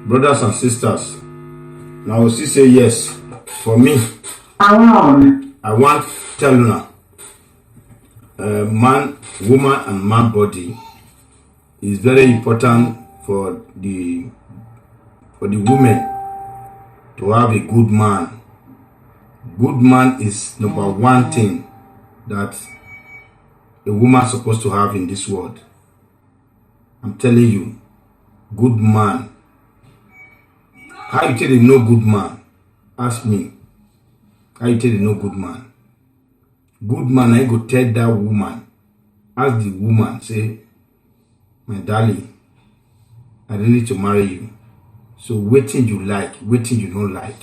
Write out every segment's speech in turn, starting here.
brothers and sisters, now will say yes. For me, I want to tell you man, woman, and man body is very important for the woman to have a good man. Good man is number one thing that a woman is supposed to have in this world. I'm telling you, good man. How you tell you no good man? Ask me. How you tell you no good man? Good man, I go tell that woman. Ask the woman, say, my darling, I really need to marry you. So waiting you like, waiting you don't like.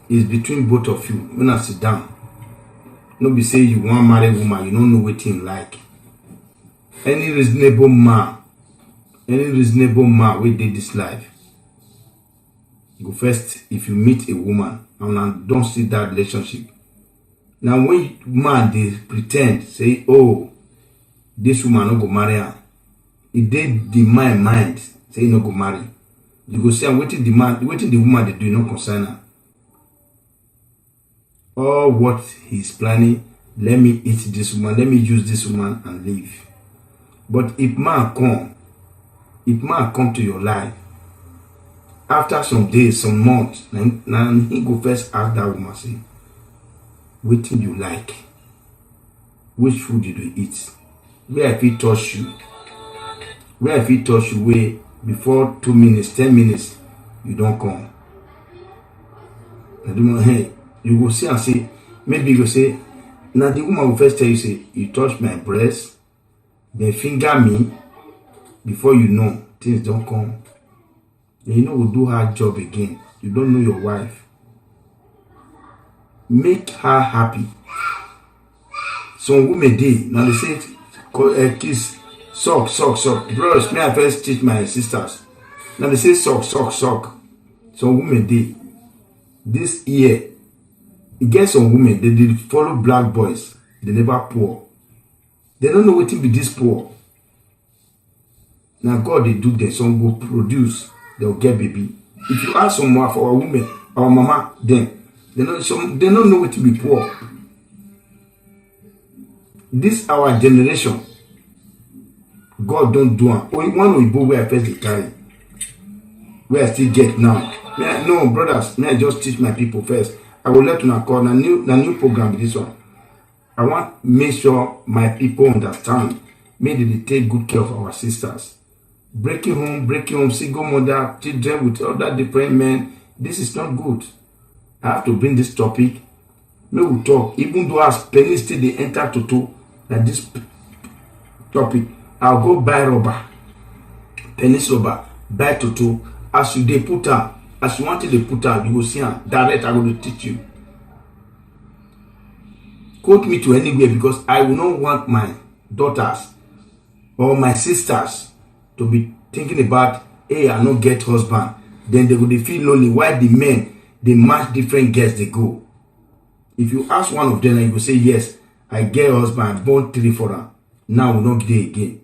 It's between both of you. When I sit down, no be say you want marry woman, you don't know waiting you like. Any reasonable man will did this life. Go first if you meet a woman and don't see that relationship. Now when man they pretend, say, oh, this woman no go marry her. If they demand mind, say no go marry. You go say I'm waiting the woman they do not concern her. All what he's planning, let me eat this woman, let me use this woman and leave. But if man come to your life, after some days, some months, now he go first ask that woman, say, what do you like? Which food did you eat? Where if he touch you? Where if he touch you where before 2 minutes, 10 minutes, you don't come? Hey, you go see and say, maybe you go say, now the woman will first tell you, say, you touch my breast, then finger me, before you know, things don't come. Then you know we'll do her job again. You don't know your wife. Make her happy. Some women did. Now they say, kiss, suck. Brothers, may I first teach my sisters. Now they say suck. Some women did. This year, it gets some women, they did follow black boys. They never poor. They don't know what to be this poor. Now God they do this, some go produce, they'll get baby. If you ask someone for a woman, our mama, then they don't know what to be poor. This our generation. God don't do it. Only one will go where I first they carry. Where I still get now. No, brothers, may I just teach my people first. I will let you call a new program this one. I want to make sure my people understand. Maybe they take good care of our sisters. Breaking home, single mother, children with other different men. This is not good. I have to bring this topic. May we talk. Even though as penny still they enter to like this topic, I'll go buy rubber. Penny's rubber, buy to as you they put her, as you wanted to put her, you will see her. Direct, I will teach you. Quote me to anywhere because I will not want my daughters or my sisters to be thinking about, hey, I not get husband. Then they will feel lonely. Why the men, they match different girls they go. If you ask one of them and you will say, yes, I get a husband, I born 3 for her. Now we not get again.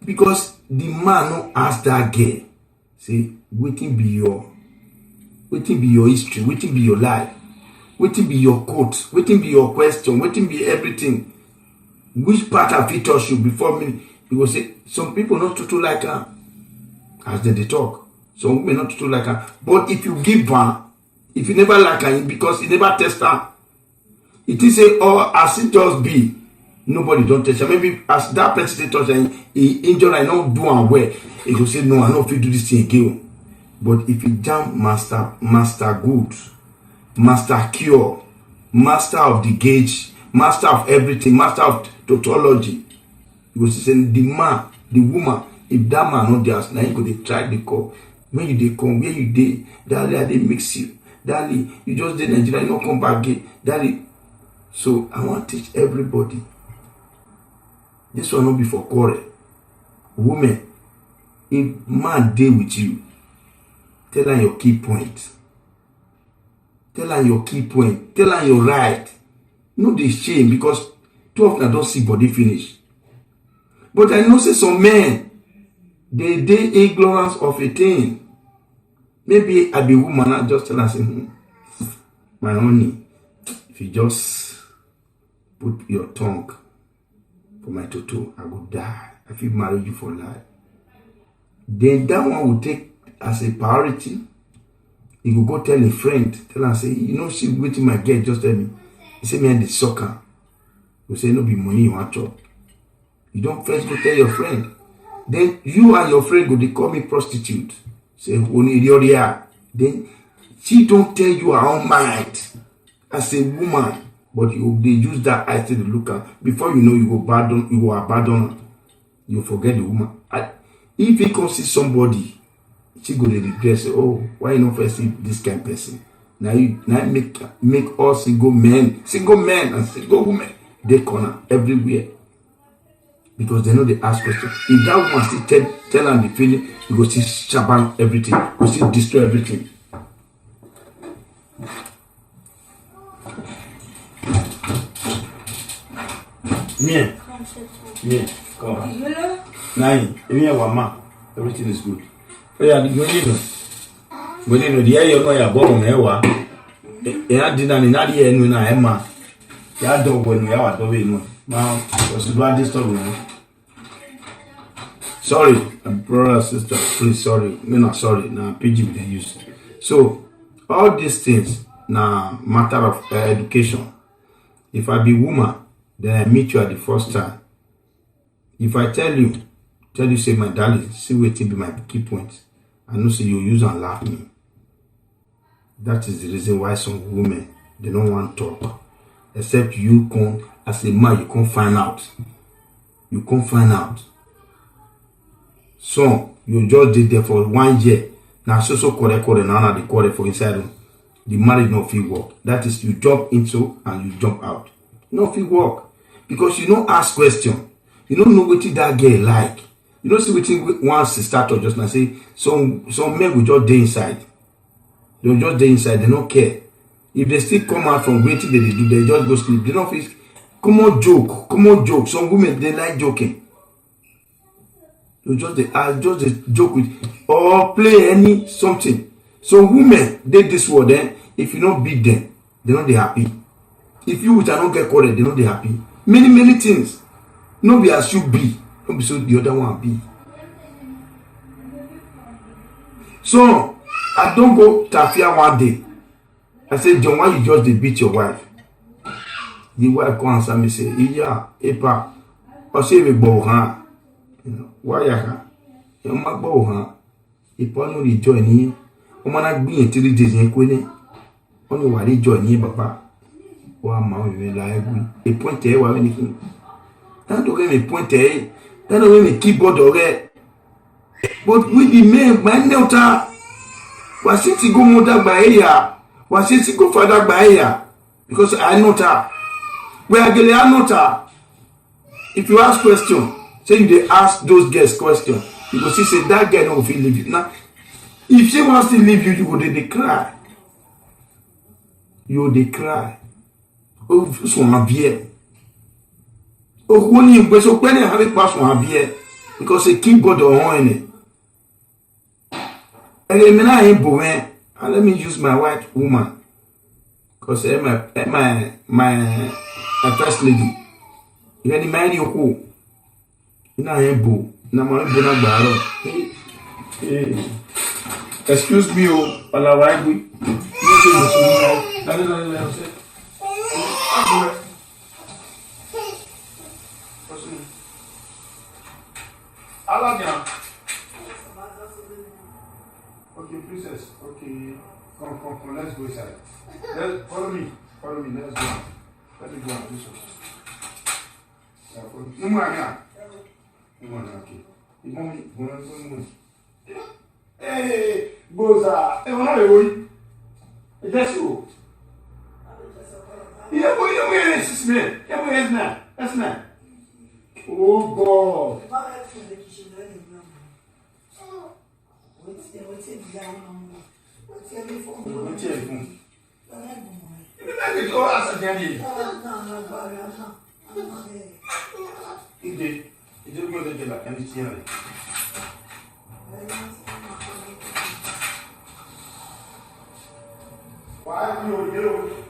Because the man not ask that girl, say, waiting be your history, waiting be your life, waiting be your quote, waiting be your question, waiting be everything. Which part of it touch you before me? You will say, some people not to like her. As they talk. Some women not to like her. But if you give her, if you never like her, because you never test her, it is a, or as it just be, nobody don't test her. Maybe as that person touch her, he injured and not do her well, he will say, no, I don't feel do this thing again. But if you jump master good, master cure, master of the gauge, master of everything, master of tautology, you will say the man, the woman, if that man not there, now you go to try the call. When you they come, where you dey, daddy, they mix you. Daddy, you just did Nigeria, you don't come back again. Daddy. So I want to teach everybody. This will not be for quarrel. Woman, if man deal with you, tell her your key point. Tell her your key point. Tell her your right. No, they shame because 2 of them don't see body finish. But I know say some men, They ignorance of a thing. Maybe I be woman, I just tell her, say, my honey, if you just put your tongue for my toto, I will die. I feel marry you for life. Then that one will take as a priority. He will go tell a friend, tell her, say, you know, she waiting my girl, just tell me. He say, me and the soccer. You say, no be money you want to. You don't first go tell your friend. Then you and your friend go, they call me prostitute. Say, only the then she don't tell you her own mind as a woman. But they use that eye to look at. Before you know, you go abandon her. You forget the woman. If he can see somebody, she go to regret, say, oh, why you not first see this kind of person? Now make all single men and single women, they corner everywhere. Because they know they ask questions. If that woman still tell them the feeling, you go see shaban everything, you go see destroy everything. Yeah, come on. Nine, everything is good. Oh yeah, you know. When you know the air, you know your bottom ewa. I didn't know the air, no, Emma. Ya dog when we are doing no. Now, was about this story. Sorry, brother, sister, please, sorry. Me not sorry. Now, PG we can use. So, all these things now matter of education. If I be woman, then I meet you at the first time. If I tell you, say my darling, see what be my key points. I know say you use and laugh me. That is the reason why some women they don't want to talk. Except you can, as a man, you can't find out. You can't find out. So you just did there for 1 year. Now so correct now they correct for inside room. The marriage no feel work. That is you jump into and you jump out. No feel work. Because you don't ask question. You don't know what that girl like. You don't see what once they start to just now say some men will just stay inside. They'll just stay inside, they don't care. If they still come out from waiting they do, they just go sleep. They don't feel come on joke. Some women they like joking. You just joke with or play any something. So women they this word then if you don't beat them, they not they happy. If you which I don't get caught, they not they happy. Many things. No be as you be. Don't be so the other one be. So I don't go Tafia one day. I said, John, why you just beat your wife? The wife come answer me say, yeah, epa, or say we bow her. Why ya? You might bow her. If only join here, woman be in 3 days in Queen. Only why they join here, papa. One man will lie. A point there, why anything. That don't get me point there. That don't get me keyboard or red. But we be men, my neuter. Was it go mother by here? Was it go father by here? Because I know her. Where I know her. If you ask question, say they ask those girls question. You go see say that girl no feel leave you. Now, if she wants to leave you, you go they cry. You they cry. Oh, so my beer. Oh, when you so when you have a pass on beer because they keep God on it. And let me use my white woman because my first lady. You any mind you who? Ina hembo na mo hembo na gbaro. Excuse me o, ala wa gbe. Okay, princess. Okay, come. Let's go inside. Follow me. Let's go. Let me go and do so. Okay. Hey, Boza. Hey, what are you? That's you. Yeah, boy, you're this man. Yeah, boy, that's not. Oh, God. Why you?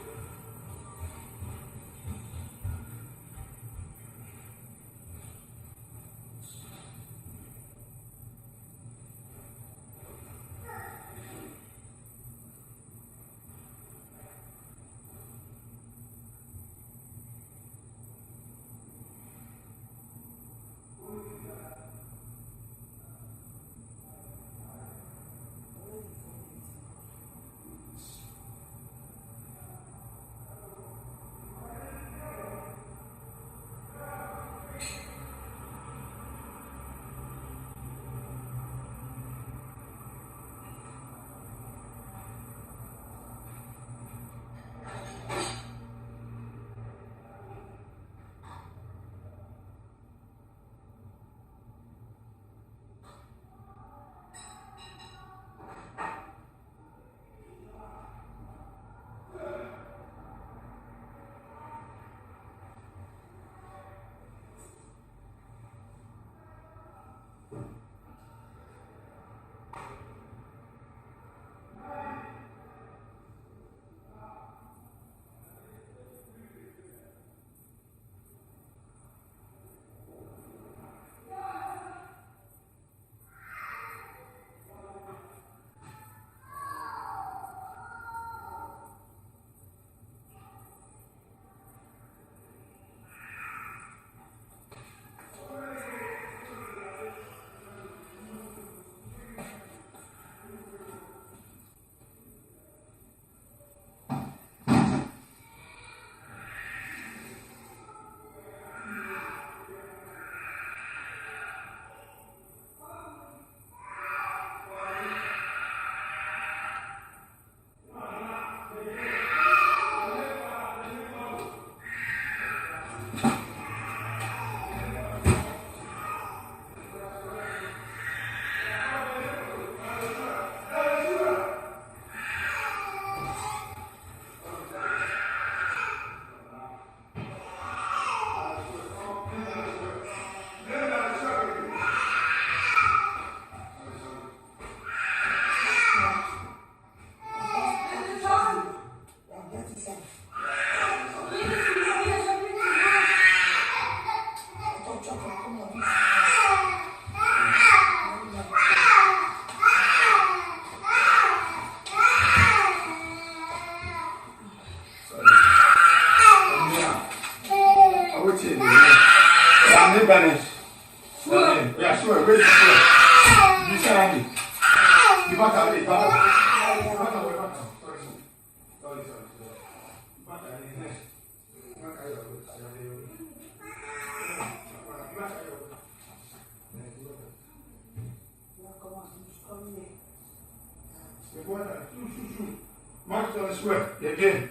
Again.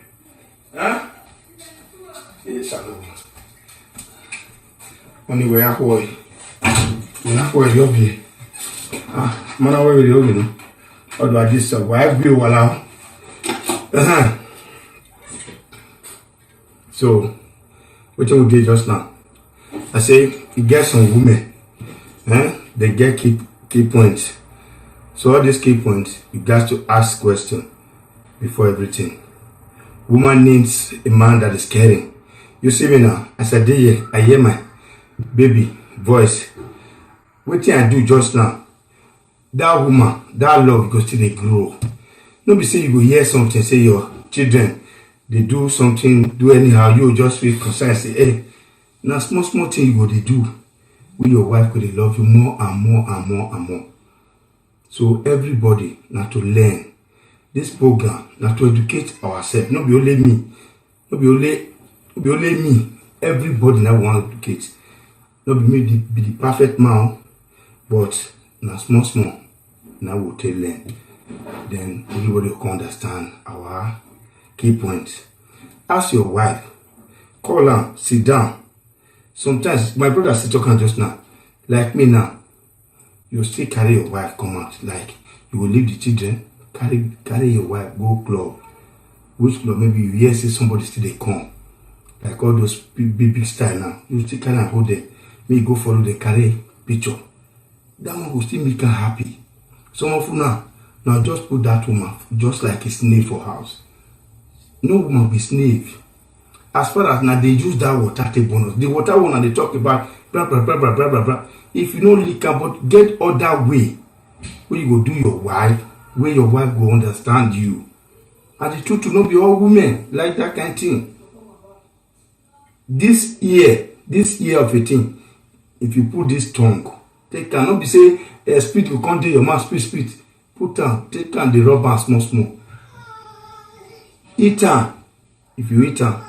Huh? Yes, I know. Anyway, I hold you. I hold you up here. Man, I will you know. How do I just why be while So, what you did just now? I say you get some women, they get key points. So all these key points, you got to ask questions before everything. Woman needs a man that is caring. You see me now, as I did here, I hear my baby voice. What I do just now, that woman, that love go still they grow. No be say you go hear something, say your children, they do something, do anyhow, you just feel concerned, say, hey, now small thing you go they do. With your wife could they love you more and more and more and more. So everybody now to learn. This program now to educate ourselves. Not be only me. Not be only me. Everybody now want to educate. Not be me be the perfect man, but now small. Now we'll take learn. Then everybody can understand our key points. Ask your wife. Call her. Sit down. Sometimes my brother still talking just now. Like me now. You still carry your wife come out. Like you will leave the children. Carry your wife, go club. Which club? Maybe you hear say somebody still they come. Like all those big style now. You still kind of hold them. Maybe go follow the carry picture. That one will still make her happy. Some of you now just put that woman just like a slave for house. No woman be slave. As far as now they use that water take bonus. The water one they talk about blah blah blah blah blah blah blah. If you don't lick but get other way where you go do your wife, where your wife go understand you. And the truth to not be all women like that kind of thing. This year of a thing, if you put this tongue, they cannot be say spit will come to your mouth, spit. Put down, take down the rubber small. Eat am. If you eat am,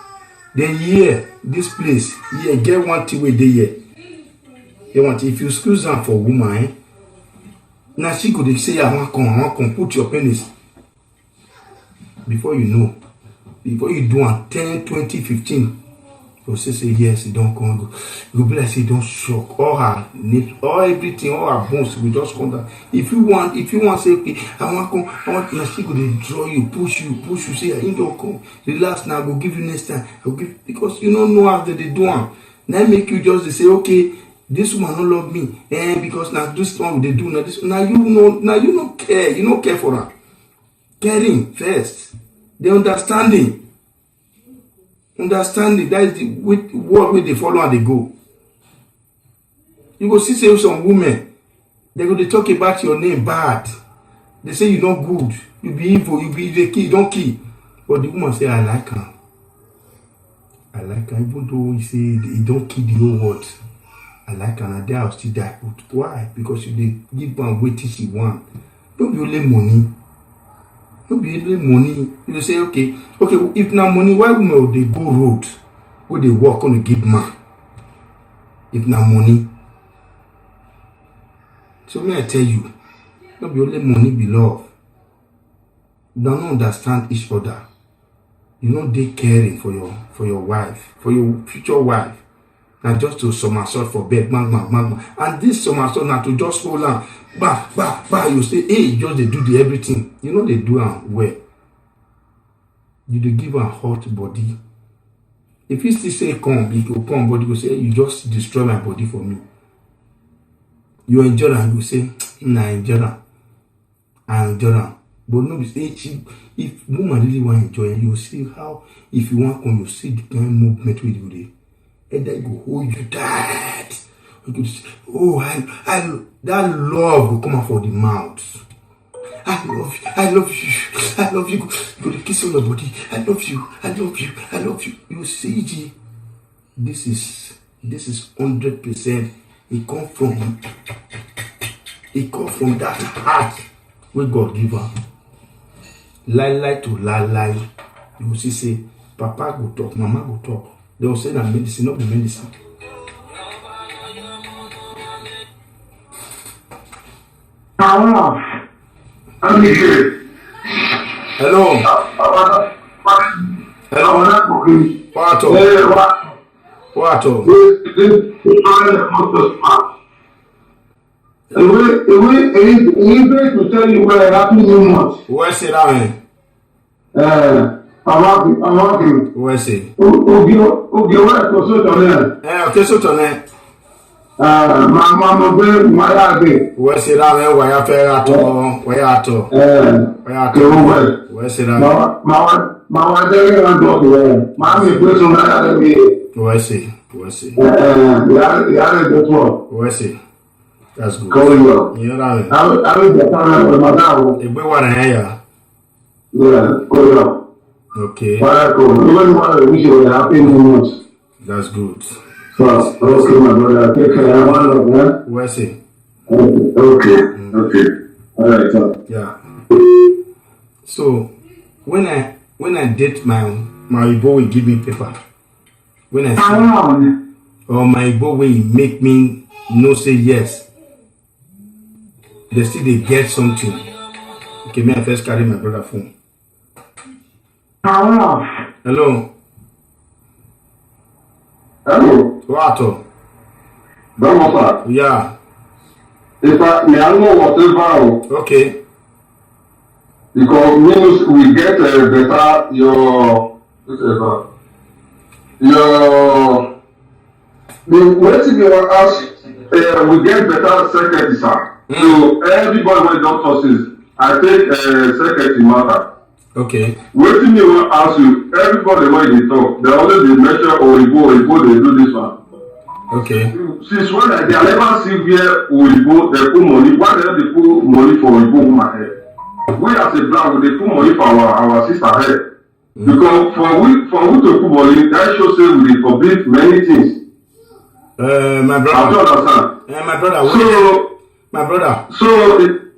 then here, this place, here, get one thing where they here. You want if you squeeze am for woman, now she could say I want come, put your penis. Before you know, before you do am 10, 20, 15. You say yes, it don't come. You be like say don't shock. All her all everything, all her bones will just come down. If you want say okay, I want now she go dey draw you, push you, say I don't come. Relax now, I go give you next time. I will give because you don't know how they do am. Now make you just say okay, this woman don't love me. Because now this one they do now this now you don't care. You don't care for her. Caring first. The understanding, that is the word where they follow and they go. You go see say some women, they go to talk about your name bad. They say you're not good, you be evil, you be the key, don't kill. But the woman say I like her. Even though you say you don't kill the whole world. I like her and I'll still die. But why? Because you give her waiting she want. Don't be only money. You say okay, if now money, why women they go road where they walk on a give man? If now money. So may I tell you, don't be only money be love. You don't understand each other. You know they caring for your wife, for your future wife. Not just to somersault for bed, bang. And this somersault now to just hold on. Bah, you say, hey, just they do the everything. You know they do well. You do give a hot body. If you still say come, you go come, but you go say, you just destroy my body for me. You enjoy and you say, I enjoy that. But no, if woman really want to enjoy it, you see how, if you want come, you see the kind of movement with you. And then go hold you tight. Oh, I that love will come out for the mouth. I love you. You go kiss on your body. I love you. You see, this is 100%. It come from that heart where God give her. Lie to lie. You will see say, Papa go talk, Mama go talk. They will say that medicine, not the medicine. Hello. What? To tell you where happy new month. Where's it at? I'm working. Where's it? Okay, so tonight. Mama be my agbe. Where's it at? Where you fair at? Where's it at? Mama dey on dog there. Mama be so na dey. Where's it? Where's it? That's good. Go you know that. I will get on with my dad. If we want to hear. Yeah, go. Okay. That's good. So, okay, my brother. Take care. I want to. Where's it? Okay. All right. Yeah. So when I date my Igbo will give me paper. When I say, or my Igbo will make me no say yes. They still they get something. Okay, may I first carry my brother phone. Hello. What? Yeah. If I may, I know whatever. Okay. Because means we get better your the waiting you ask we get better second sir. So everybody when doctor says, I take secretary matter. Okay. Waiting me want ask you, everybody when they talk, they always dey measure Oyibo, they do this one. Okay. Since when they never see where Oyibo, they put money, why they put money for Oyibo woman head? We as a black, they put money for our sister head. Because for we to put money, that shows say we dey forbid many things. My brother. I don't understand. My brother. So, my brother. So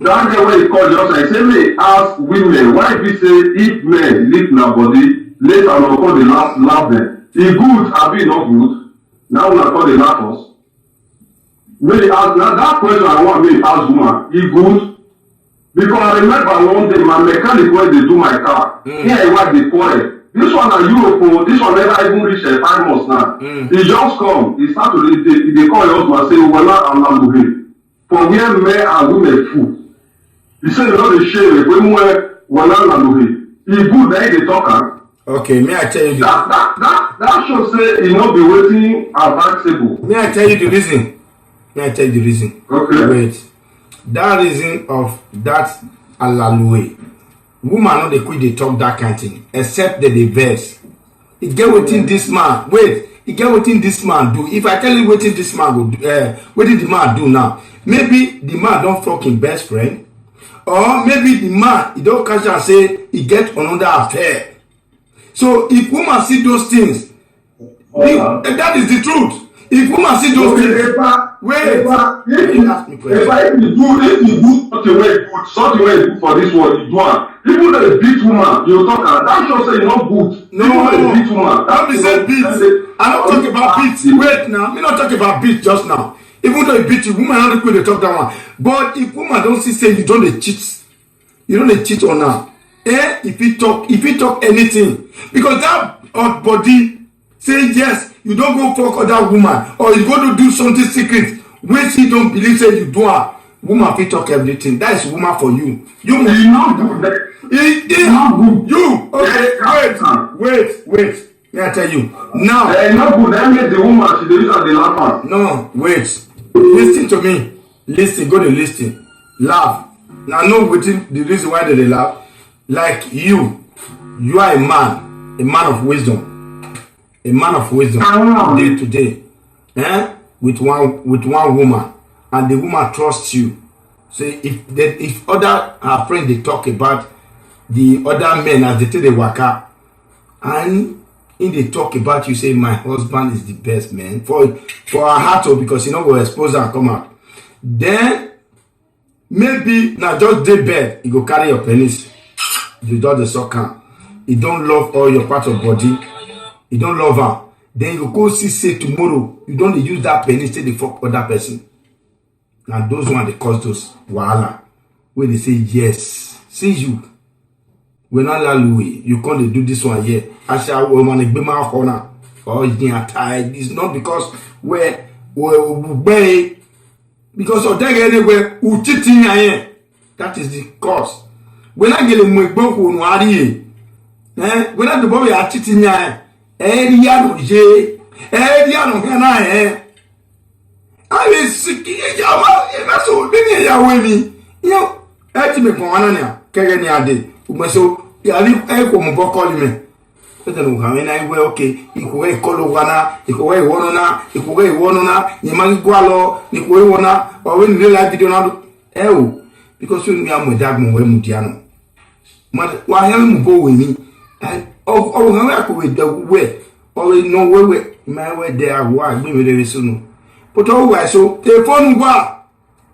that guy when he call just like say me ask women why be say if men leave na body later na call the last laugh them. E good abi not good? Now na call the laugh us. Maybe ask na that question I want me ask woman. E good? Because I remember one day my mechanic when they do my car. Here I was the quarrel. This one na Europe, this one never even reach 5 months now. He just come, he start to they call your husband say, Wala Alamuhe. For where men and women food. He said, you know the shame, when Wala Alamuhe. He good, then they talk. Okay, may I tell you that should say he not be waiting advisable. May I tell you the reason? Okay. Wait. That reason of that Alaluwe. Woman no dey quit dey talk that kind thing except that they vex. E get wetin this man e get wetin this man do. If I tell you wetin this man go do, wetin the man do now, maybe the man don fuck him best friend, or maybe the man he don catch am say he get another affair. So if woman see those things, that is the truth. If woman see those things, if you do something way good for this world, you do am. Even though a beat woman, you talk am. That shows say you not good. No, a beat woman. Don't be say beat. I don't talk about beat. Wait now, me not talk about beat just now. Even though a beat you, woman not going to talk that one. But if woman don't see say you don't cheat, on her. If you talk anything, because that body say yes. You don't go fuck other woman, or you go to do something secret when she don't believe say you do her. Woman fit talk everything. That is woman for you. You not good. It's not good. You okay? Wait. May I tell you now? Not good. That means the woman she dey use the laugh. No, wait. Listen to me. Listen. Go to listen. Laugh. Now know wetin the reason why they laugh. Like you are a man of wisdom. A man of wisdom day to day, with one woman, and the woman trusts you. So if other her friends they talk about the other men as they tell the waka, and in they talk about you say my husband is the best man for her heart, because you know will expose her and come out. Then maybe now just day bed you go carry your penis, you do the sucker. You don't love all your part of body. You don't love her. Then you go see say tomorrow you don't use that penny say they fuck other person. Now those one they cause those wahala. Where they say yes, see you. We're not Louis. You can't do this one here. I shall woman be my corner. Or it's not because we're because of that anywhere who cheating here. That is the cause. When I get a mwekbo no ari. When I the boy are cheating here. Area no je, area no kana I sick ya so be ya we mi. Yo, e ti me kon ana nia, kege ni ade. Umeso ya li e ko mo boko li me. Pete no ha na we okay, iko e kolo wana, iko e wono na, ni mangi gwalo, ni ko e wona, o we ni la video na o because you am we dag mo we mu dia no. Ma wa ya mu go we ni. Oh, I could with the way. Oh, no way. My way there, why? Maybe there is soon. But always so, telephone, I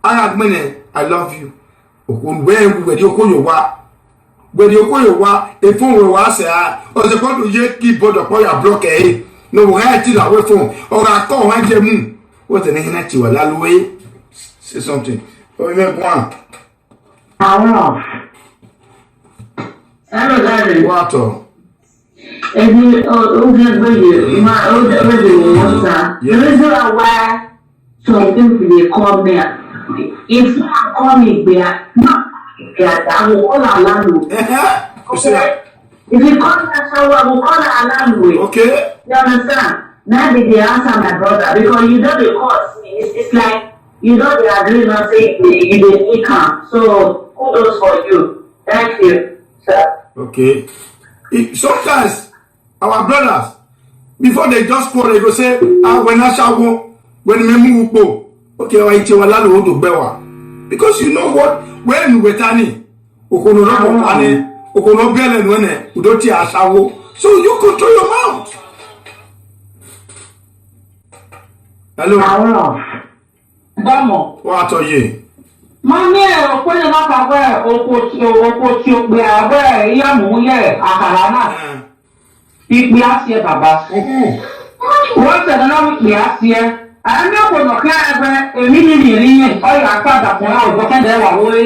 have money. I love you. Where you call your what? Where you call your what? The phone will say, or the phone will yet keep both of your block. No, I till away phone. Or I call my moon. What's the name that you are? Lalway? Say something. Oh, you make one. Hello, Larry. Water. If you you my old water. The reason why some people they call me, if you call me, I will call Alalu. Okay. If you call me, I will call Alalu. Okay. You understand? Now they answer my brother because you know the cause. It's like you know they agree not say you dey income. So kudos for you. Thank you, sir. Okay. Sometimes our brothers, before they just quarrel, they go say, when I shall go, when me move go, okay, I tell you to bewa. Because you know what? When you were tani, okono no ane, okono belen wene, udoti ashawo. So you control your mouth. Hello. Damo. What are you? Mami okwenye makawe okoti ogbe awe iya mu ye akara na. Ipe asie baba. Wọ́n tẹ̀lé náà wípé asie. Àmì ọ̀pọ̀lọpọ̀ kí ẹgbẹ́ èmi ní ìrìn yẹn ọ̀yọ̀ àpàdà fún àwọn ọ̀gbọ́kẹ́dẹ̀ wà lórí.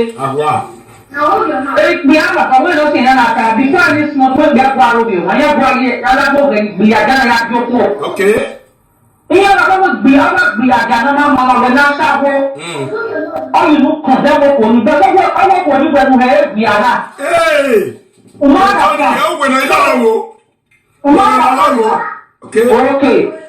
Ìpè àbàkà wọ́n lọ sí ìyẹn náà tàbí fún àní sinmi tó gbé ẹ̀kọ́ àròbì wọ́n yẹ bọ́ ayé alágbóògè gbìyànjú náà yá jókòó. Ìyẹn bàbá wọn gbìyànjú náà máa mọ ọ̀rọ̀ náà ṣáàbò. Ọ̀yìn ló kàn dẹ́wọ̀ kò ní bẹ́ẹ̀ ọwọ́ kò ní bẹ́ẹ̀ rẹ̀ gbìyànjú. Okay.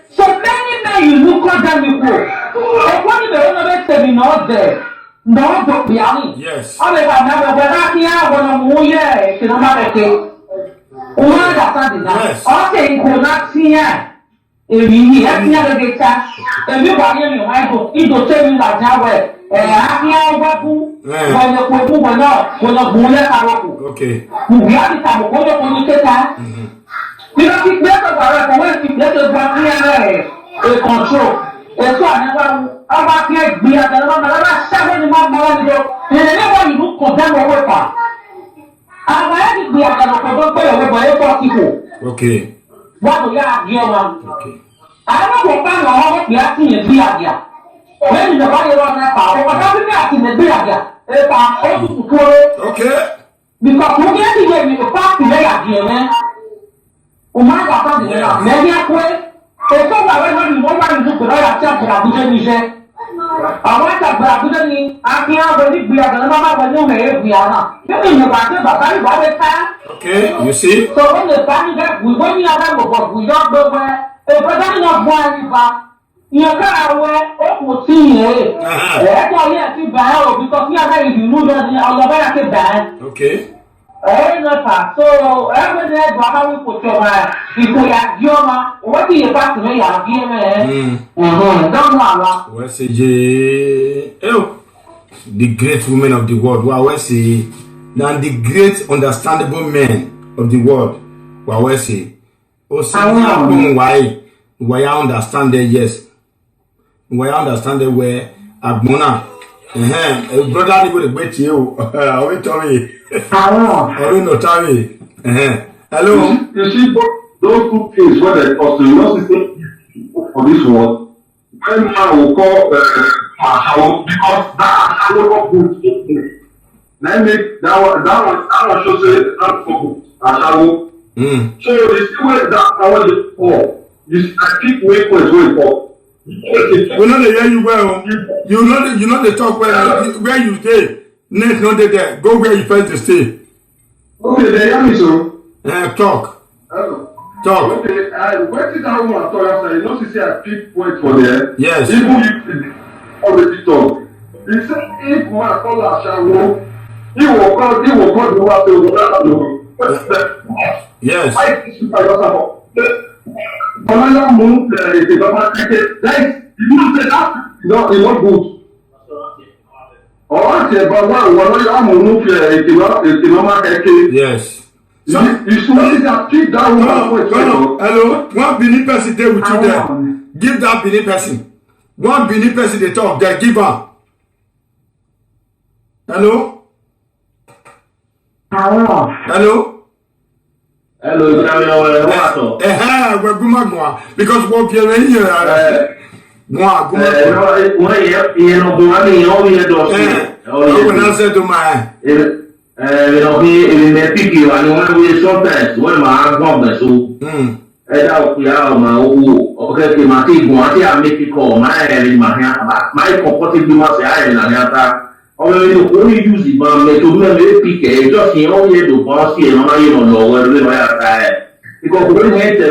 So many men you look at them before. And when you don't know say not there. No do biani. Yes. All of them have a here when I'm here, can not okay. One that yes. Okay, go not see here. If you have never get that, and you buy any I go, it will tell you like that way. Okay. We have to have a because if you have a when you get a control, it's what never can't be at the number of 7 months. And never you look condemn a worker. I might be at the number of people. Okay. What do you have here? Okay. I don't know what kind of we are seeing in here. When the body run that power, what happened in the beer? Okay. Because we get to get the party here, man. Umar bàbá mi náà lẹ́yìn ẹ̀kọ́ ètò ìgbàwé náà ni wọ́n wá ní ìdúgbò náà àti àgbàrá àbújá ní iṣẹ́. Àwọn àgbàrá àbújá ni akínyàn wọ ní gbìyà gan náà máa wọ ní òun ẹ̀yẹ gbìyà náà. Nínú ìyẹ̀wò àti bàbá ìwà wẹ́ ká. Okay, you see? So wọ́n lè bá níbẹ̀ wíwọ́n ní abẹ́ gbogbo ìyọ́ gbogbo ẹ̀. Èbúrẹ́dá nínú ọgbọ́n àyíká. Ìyẹn kára wẹ́ ó kò tí ì yẹn. Ẹ̀ẹ́dọ̀ yẹn ti bàá ò bí kọ́ sí abẹ́ ìdìmú lọ ní ọlọ́bẹ̀rẹ̀ ti bàá. Okay. So every day Baba will put your because you what do you pass me ya give me? Don't know. We say the great women of the world. We say now the great understandable men of the world. We say why I understand that yes. Why I understand that where Agbona brother ni go dey gbet you. I will tell me. Hello, no Tommy. Hello. You see, those two things where they cost you know system for this world. When man will call because that local good. Let me that one show say that for Ashawo. So you see where that power is for. You I keep wait for it for. We know they hear you well. You know they talk well. Where you stay. Next, not there. Go where you first stay. Okay, they hear me so. Talk. Talk. Okay, where did that woman talk after? You know, she say I pick point for there. Yes. Even if already talk. He said if one call Ashawo, he will call the one to Yes. I another move the government like you say that no it's not good. Or say but one move yes. So you should that keep that one. Hello. One Benin person there with you there. Give that Benin person. One Benin person they talk there. Give her. Hello. Hello. Hello, because what you're in here, when I said to my sometimes when my government so my comfortable only use it, but to pick just in all year to pass here, no, you don't know where we are. Because we had to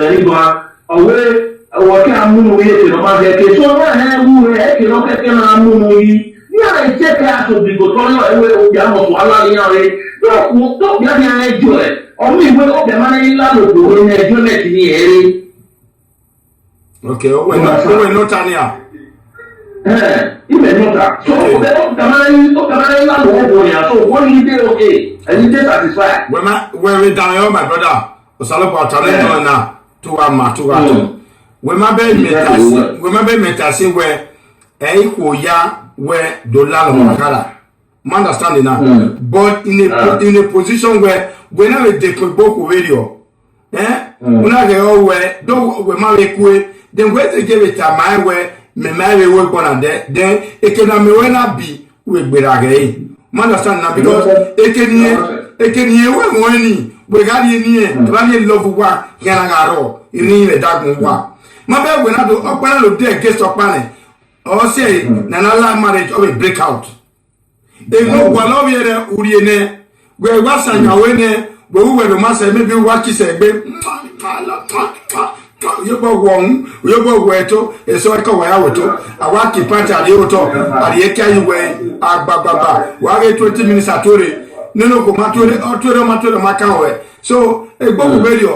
away What can I move it about the case? So I move it, you know, I move it. Yeah, check out to be good. Away, Yamo, Alari, don't get any joy. Only when the money landed in a unit in the area. Okay, we're not Tanya. Even not. So the money landed, so what you did, okay, and you did satisfied. When we down, my brother, Osalopo Talento now, to we ma be metasi where ya where dollar makala. Understand now? But in a position where we na we boku radio. Una ge o where don't we ma we kwe then where they give it a my where me marry work on there then it can me na be we gbera understand now because it can ye we money we got ni love wa yana garo ini le dagun wa ma be we na do opana lo dey against opana or say na la marriage or a breakout e go wa lo ye re uri ene we wa sanya we ne we we do ma say maybe wa ki se gbe yo bo weto e so ka wa ya weto awa ki panta de oto ari e kai we agbagba wa ge 20 minutes atore nínú kò má tó má kàn wẹ̀ so egbò kò bẹ́ẹ̀ yọ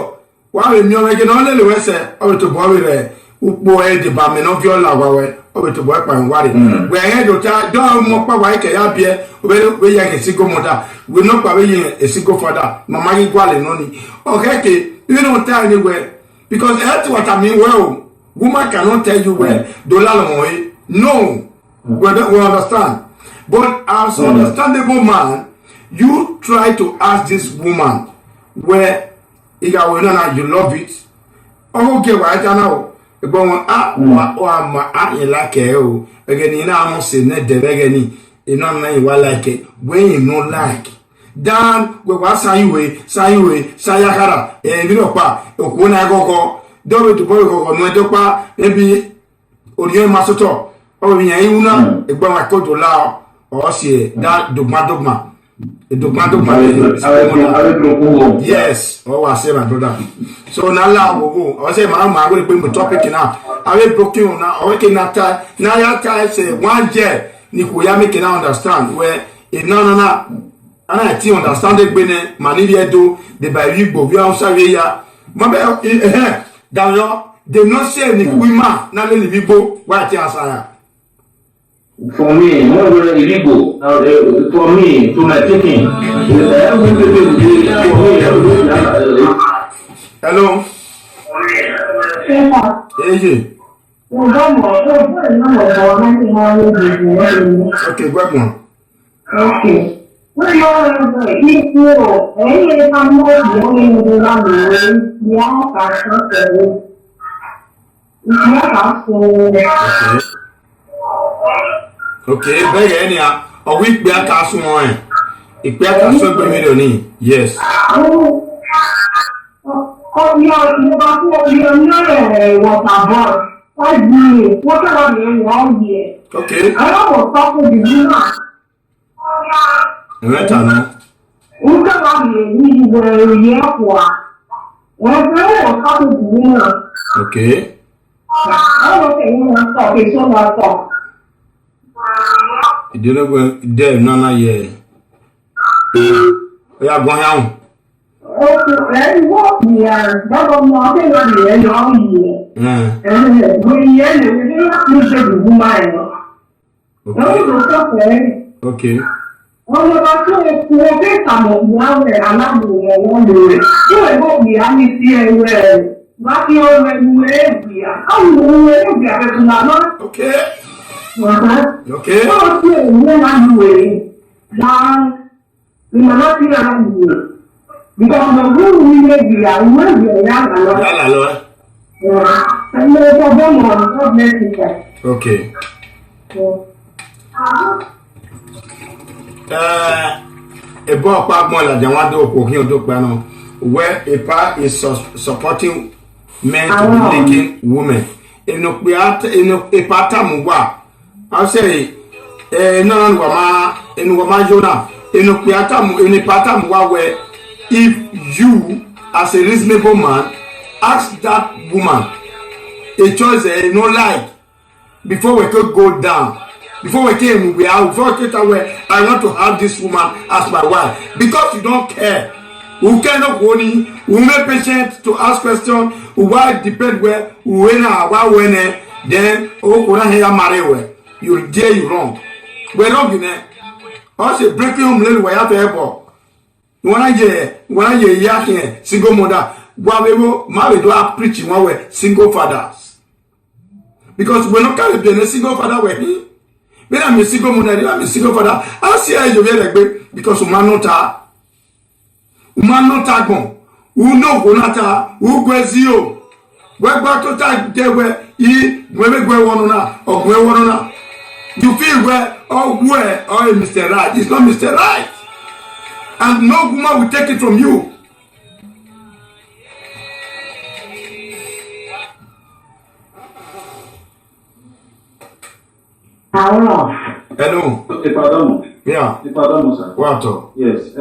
wà á rè mí ọmọ ẹgbẹ́ náà lè lè wẹ́sẹ̀ ọbẹ̀ tó bọ́ rẹ̀ upò ẹ̀dì bàmí náà fi ọ̀là wà wẹ̀ ọbẹ̀ tó bọ́ ẹ̀pà ń wárì wẹ̀ ẹ̀yẹ́ dòtá dọ́ọ̀ mọ́ pàwọ́ ayíkẹ̀ yá bíẹ́ wẹ́ yẹ èsì gó mọ́tà wẹ́ náà pàwọ́ yẹ èsì gó fọ́dà màmá yí gbọ́ náà ni ọ̀kẹ́kẹ́ nínú tá ẹni wẹ̀ because ẹ̀ tí wọ́tà mi wẹ̀ o woman cannot tell you where dollar lọ́wọ́ no we understand but as understandable man you try to ask this woman where you love it. Okay, why now? But again, you know, say net the regani, you know, like it when you no like. Dan, we was sayakara, and you know, when I go, don't to boy go, no, maybe Orion Masoto, or Yuna, a bomb I call to allow, or say that dogma. Yes, oh, I say my brother. So now we go. I say my going to bring the topic now. I will broken now. I can not now. You can say one year. Nikuya make now understand where it no. And I think understand it when mani do the by we go. We are sorry ya. Mabe down they not say Nikuyima. Now let me go. What you answer? For me, more illegal. For me, to my thinking, hello. Hey. Okay, go on. Okay. Well, if Okay, very anyhow. A week be a castle one. If be a castle million, yes. Okay. I don't talk to the right now. Okay. You didn't go there, Nana, yeah. We are going out. Okay, what we are, but I'm not going to be long here. And we are the woman. Okay. Wọ́n lọ bá tó wọ́n fẹ́ tàbọ̀ wọ́n rẹ̀ aláàbòwọ̀ wọ́n lò rẹ̀. Tí wọ́n bọ̀ bí a ní sí ẹ̀rọ ẹ̀ bá kí ó rẹ̀ wú ẹ̀bì à. Káwọn òun rẹ̀ ẹ̀bì àfẹ́sùn lànà. Okay. Okay. Wọ́n tí èyí máa ń wè é. Ìmọ̀ náà sí ara wù ú. Because ọ̀nà gbóhùn ní ẹ̀bì àwọn ẹ̀bì ẹ̀yà àlọ́. Yálà lọ. Ẹ̀yìn ẹ̀kọ́ bọ́ọ̀mù ọ̀rọ̀ mẹ́sìkà. Okay. A boy park more like the one do piano where a part is supporting men to be making women. In a part time I say no wama in wama Jonah in a part time where if you as a reasonable man ask that woman a choice no like before we could go down. Before we came, before we came away, I want to have this woman as my wife. Because you don't care. We cannot go in, we make patient to ask questions, why depend where, when, then, you dare you wrong. We're wrong in there. Also, breaking home little way out the airport. When I hear single mother, married to our preaching one way, single fathers. Because we're not going to be a single father with me. When I'm a single mother, I'm a single father. I'll see how you get like because woman not gone. Who know Gonata, who goes you? Where back to time there where he where we one or where one. You feel where Mr. Right. It's not Mr. Right. And no woman will take it from you. Hello. Okay, pardon. Yeah. Pardon, sir. What? Yes.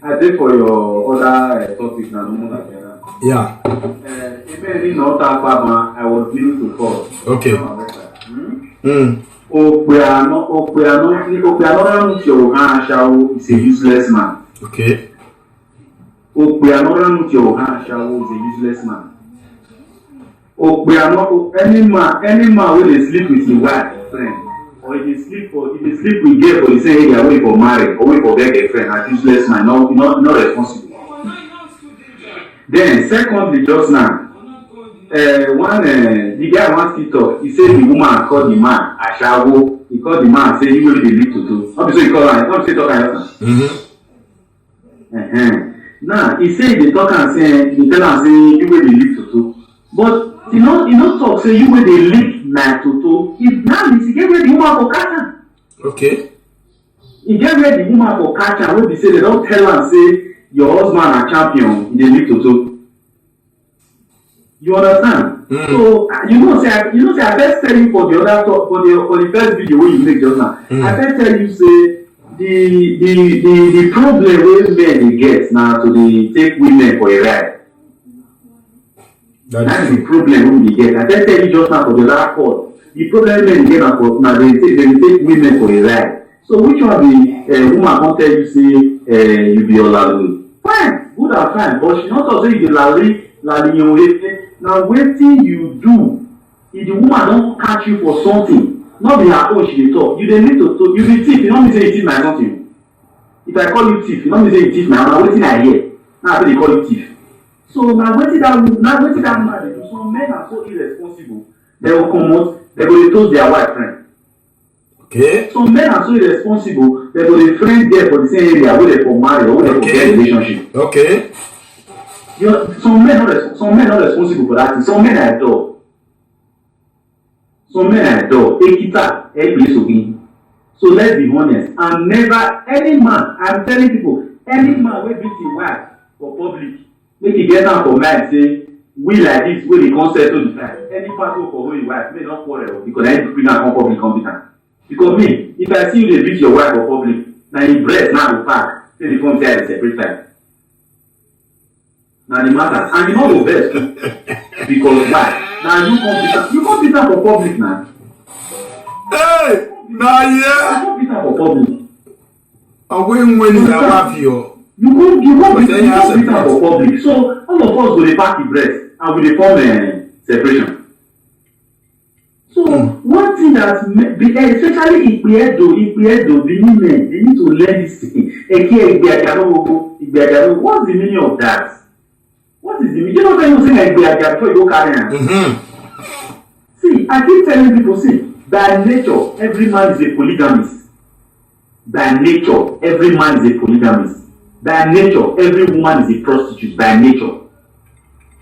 I did for your other topic now. Yeah. Maybe not that far, I was due to call. Okay. Is a useless man. Okay. Is a useless man. Any man will sleep with his wife friend, or if he sleep with girl for the same area, wait for marriage or wait for get a friend, a useless man, not responsible. Then secondly, just now, the guy wants to talk. He said the woman called the man Ashawo. He called the man, say you will be lead to do. Not so he call her, not say talk her. Now he said the talk and say he tell her say you will be lead to do. But you know talk say you will be lead na to do. If now he get ready the woman for catch her. Okay. He get ready the woman for catch her. When they say they don't tell her say your husband a champion in the league to do. You understand? So you know say I best tell you for the other talk for the first video wey you make just now. I best tell you say the problem wey men dey get na to dey take women for a ride. That is the problem wey we dey get. I best tell you just now for the last call. The problem men dey get na they take women for a ride. So which one the woman come tell you say you be Olalu? Fine, good and fine, but she not talk say you dey lali your way. Now wetin you do if the woman don catch you for something, not be her own she dey talk. You dey need to talk. You be thief, you no mean say you thief my something. If I call you thief, you no mean say you thief my own. Na wetin I hear. Now I dey call you thief. So na wetin that woman dey do. Some men are so irresponsible. They will comot, they go dey toast their wife friend. Okay. Some men are so irresponsible. They go dey friend there for the same area wey they for marry or wey they for get relationship. Okay. Some men not responsible for that. Some men are dog. Ekita, Ekita. So let's be honest. And never any man. I'm telling people, any man will beat his wife for public. Make he get down for mind. Say we like this. We the concept to the time. Any part for his wife may not quarrel because I need to bring her come public competent. Because me, if I see you they beat your wife for public, now you breast now will pack. Say the phone say at a separate time. Now the matter, and you know the best because why? Now you come beat her for public now. Hey, now yeah. You come beat her for public. And when you have your, you come beat her for public. So all of us go dey pack the breast and we dey form separation. So one thing that especially Ipeedo, the women, they need to learn this thing. What's the meaning of that? What is the meaning? You know when you say before you go carry am. See, I keep telling people, see, by nature, every man is a polygamist. By nature, every man is a polygamist. By nature, every woman is a prostitute. By nature.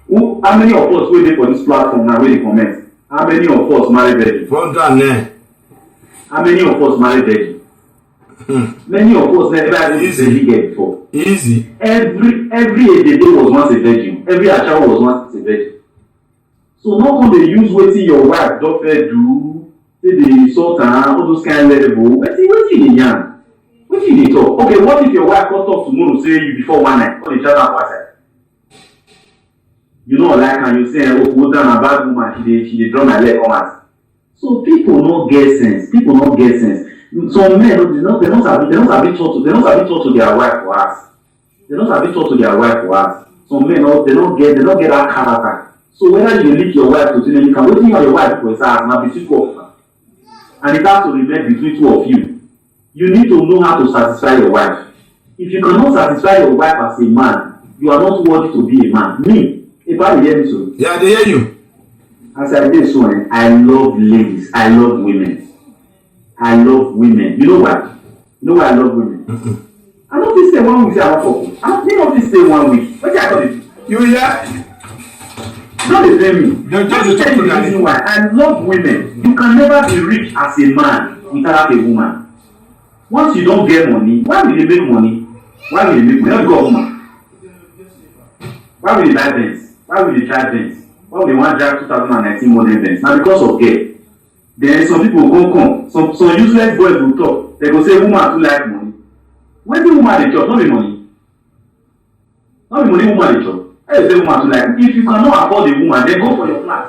How many of us will be for this platform now? Where they comment? How many of us marry virgin? How many of us marry virgin? Many of us never had this get before. Easy. Every day was once a virgin. Every child was once a virgin. So not when they use wetin your wife don fair do, say the insult am, all those kind level. Wetin dey yarn? Wetin dey talk? Okay, what if your wife come talk tomorrow say you before one night, or the child am for outside? You know, like, and you say, oh, go down a bad woman, she dey draw my leg come out. So people no get sense. People no get sense. Some men, they don't sabi talk to their wife for us. They don't sabi talk to their wife for us. Some men, they don't get that character. So whether you leave your wife to you can waiting on your wife for his house, now between two of them. And it has to remain between two of you. You need to know how to satisfy your wife. If you cannot satisfy your wife as a man, you are not worthy to be a man. Me, if I hear me so. Yeah, they hear you. As I did so, I love ladies. I love women. I love women. You know what? You know why I love women? I don't think say 1 week say I want couple. I don't think say 1 week. What I got it? You hear? Don't blame me. Don't tell you the reason why. I love women. You can never be rich as a man without a woman. Once you don't get money, why will you make money? Why will you make money? Not go woman. Why will you buy Benz? Why will you drive Benz? Why will you want to drive 2019 model Benz? Now because of girl. Then some people go come. Some useless boys will talk. They go say woman too like money. When the woman dey chop, not be money. Not be money woman dey chop. How you say woman too like? If you cannot afford a woman, then go for your class.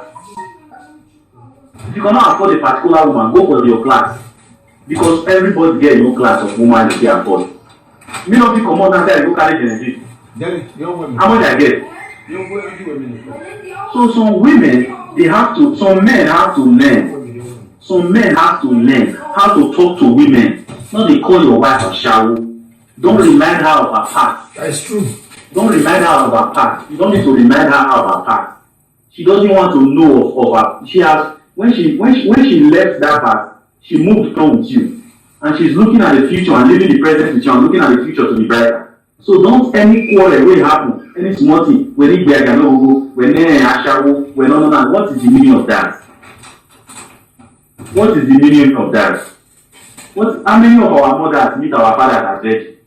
If you cannot afford a particular woman, go for your class. Because everybody get your class of woman they can afford. Me not be come out and say I go carry generation. How much I get? So some women, some men have to learn. Some men have to learn how to talk to women. Not they call your wife a shower. Don't remind her of her past. That's true. Don't remind her of her past. You don't need to remind her of her past. She doesn't want to know of her. She has when she left that past, she moved on with you, and she's looking at the future and living the present with you and looking at the future to be brighter. So don't any quarrel will happen, any small thing, when it be a go, when ashawo, when no. What is the meaning of that? What is the meaning of that? How many of our mothers meet our fathers as virgin?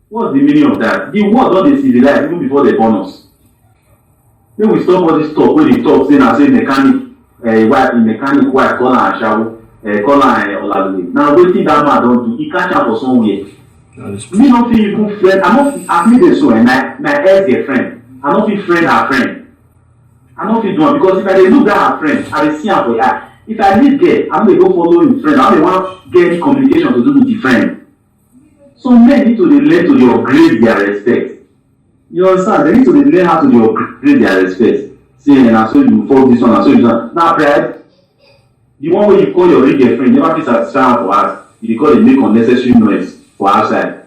What's the meaning of that? The word don't they civilize even before they born us. Then we stop all this talk when they talk saying I say mechanic wife call her ashawo, call her Olaluwe. Now waiting that man don't do, he catch her for somewhere. Me not feel even friend. I not I've made this so and my ex-girlfriend. I not feel friend her friend. I not feel do it because if I dey look at her friend, I dey see her for her. If I leave there, I'm going to go follow him friend. I don't want to get any communication to do with the friend. So men need to learn to upgrade their respect. You understand? They need to learn how to upgrade their respect. See, and I saw you fall this one, I saw you that. Now, pride, the one where you call your real girlfriend, never feel satisfied for us. You call it make unnecessary noise for outside.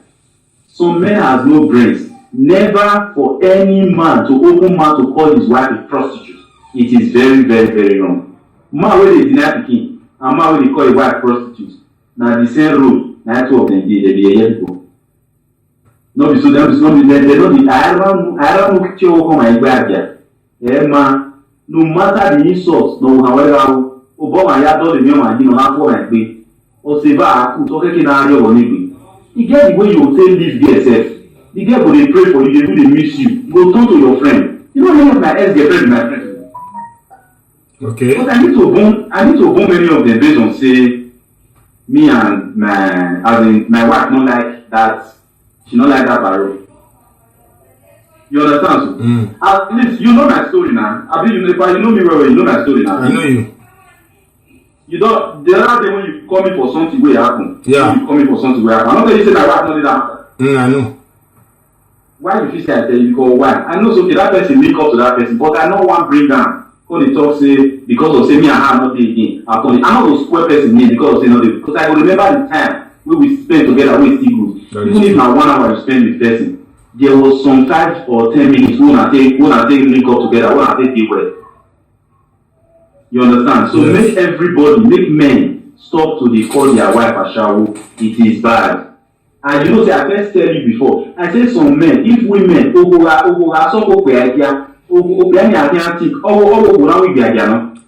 Some men has no brains. Never for any man to open mouth to call his wife a prostitute. It is very, very, very wrong. Man wey dey deny pikin and man wey dey call a wife prostitute na the same road na two of them dey hear people. No be so dem no be dem no be I don't kí owó kan máa gbé àjà ma no matter the insult no however o bọ́ máa yá dọ́ọ̀lì ní ọmọ àdínà lápò ọ̀rẹ́ pé ọ̀sẹ̀ bá a kú tó kékeré náà rí ọ̀wọ́ nígbè. E get the way you go take live there sef. The girl go dey pray for you, dey do dey miss you. Go talk to your friend. You know many of my ex-girlfriend be my friend. Okay. But I need to own many of them based on say me and my wife not like that. She not like that barrel. You understand? So? At least you know my story now. I mean, if you know me well, you know my story now. I know you. You don't. The other day when you call me for something will happen. Yeah. You call me for something will happen. I'm not telling you say my wife not did that. I know. Why you feel say I tell you? Because why? I know so okay that person link up to that person, but I know one bring down. When they talk say because of say me and her not dey again, I'm not go spoil person name because of say no dey because I go remember the time wey we spend together wey still good. Even if na 1 hour you spend with person, there was some 5 or 10 minutes wey una take link up together, wey una take dey well. You understand? So make everybody, make men stop to dey call their wife ashawo. It is bad. And you know say I first tell you before, I say some men, if women ogora soko pe idea.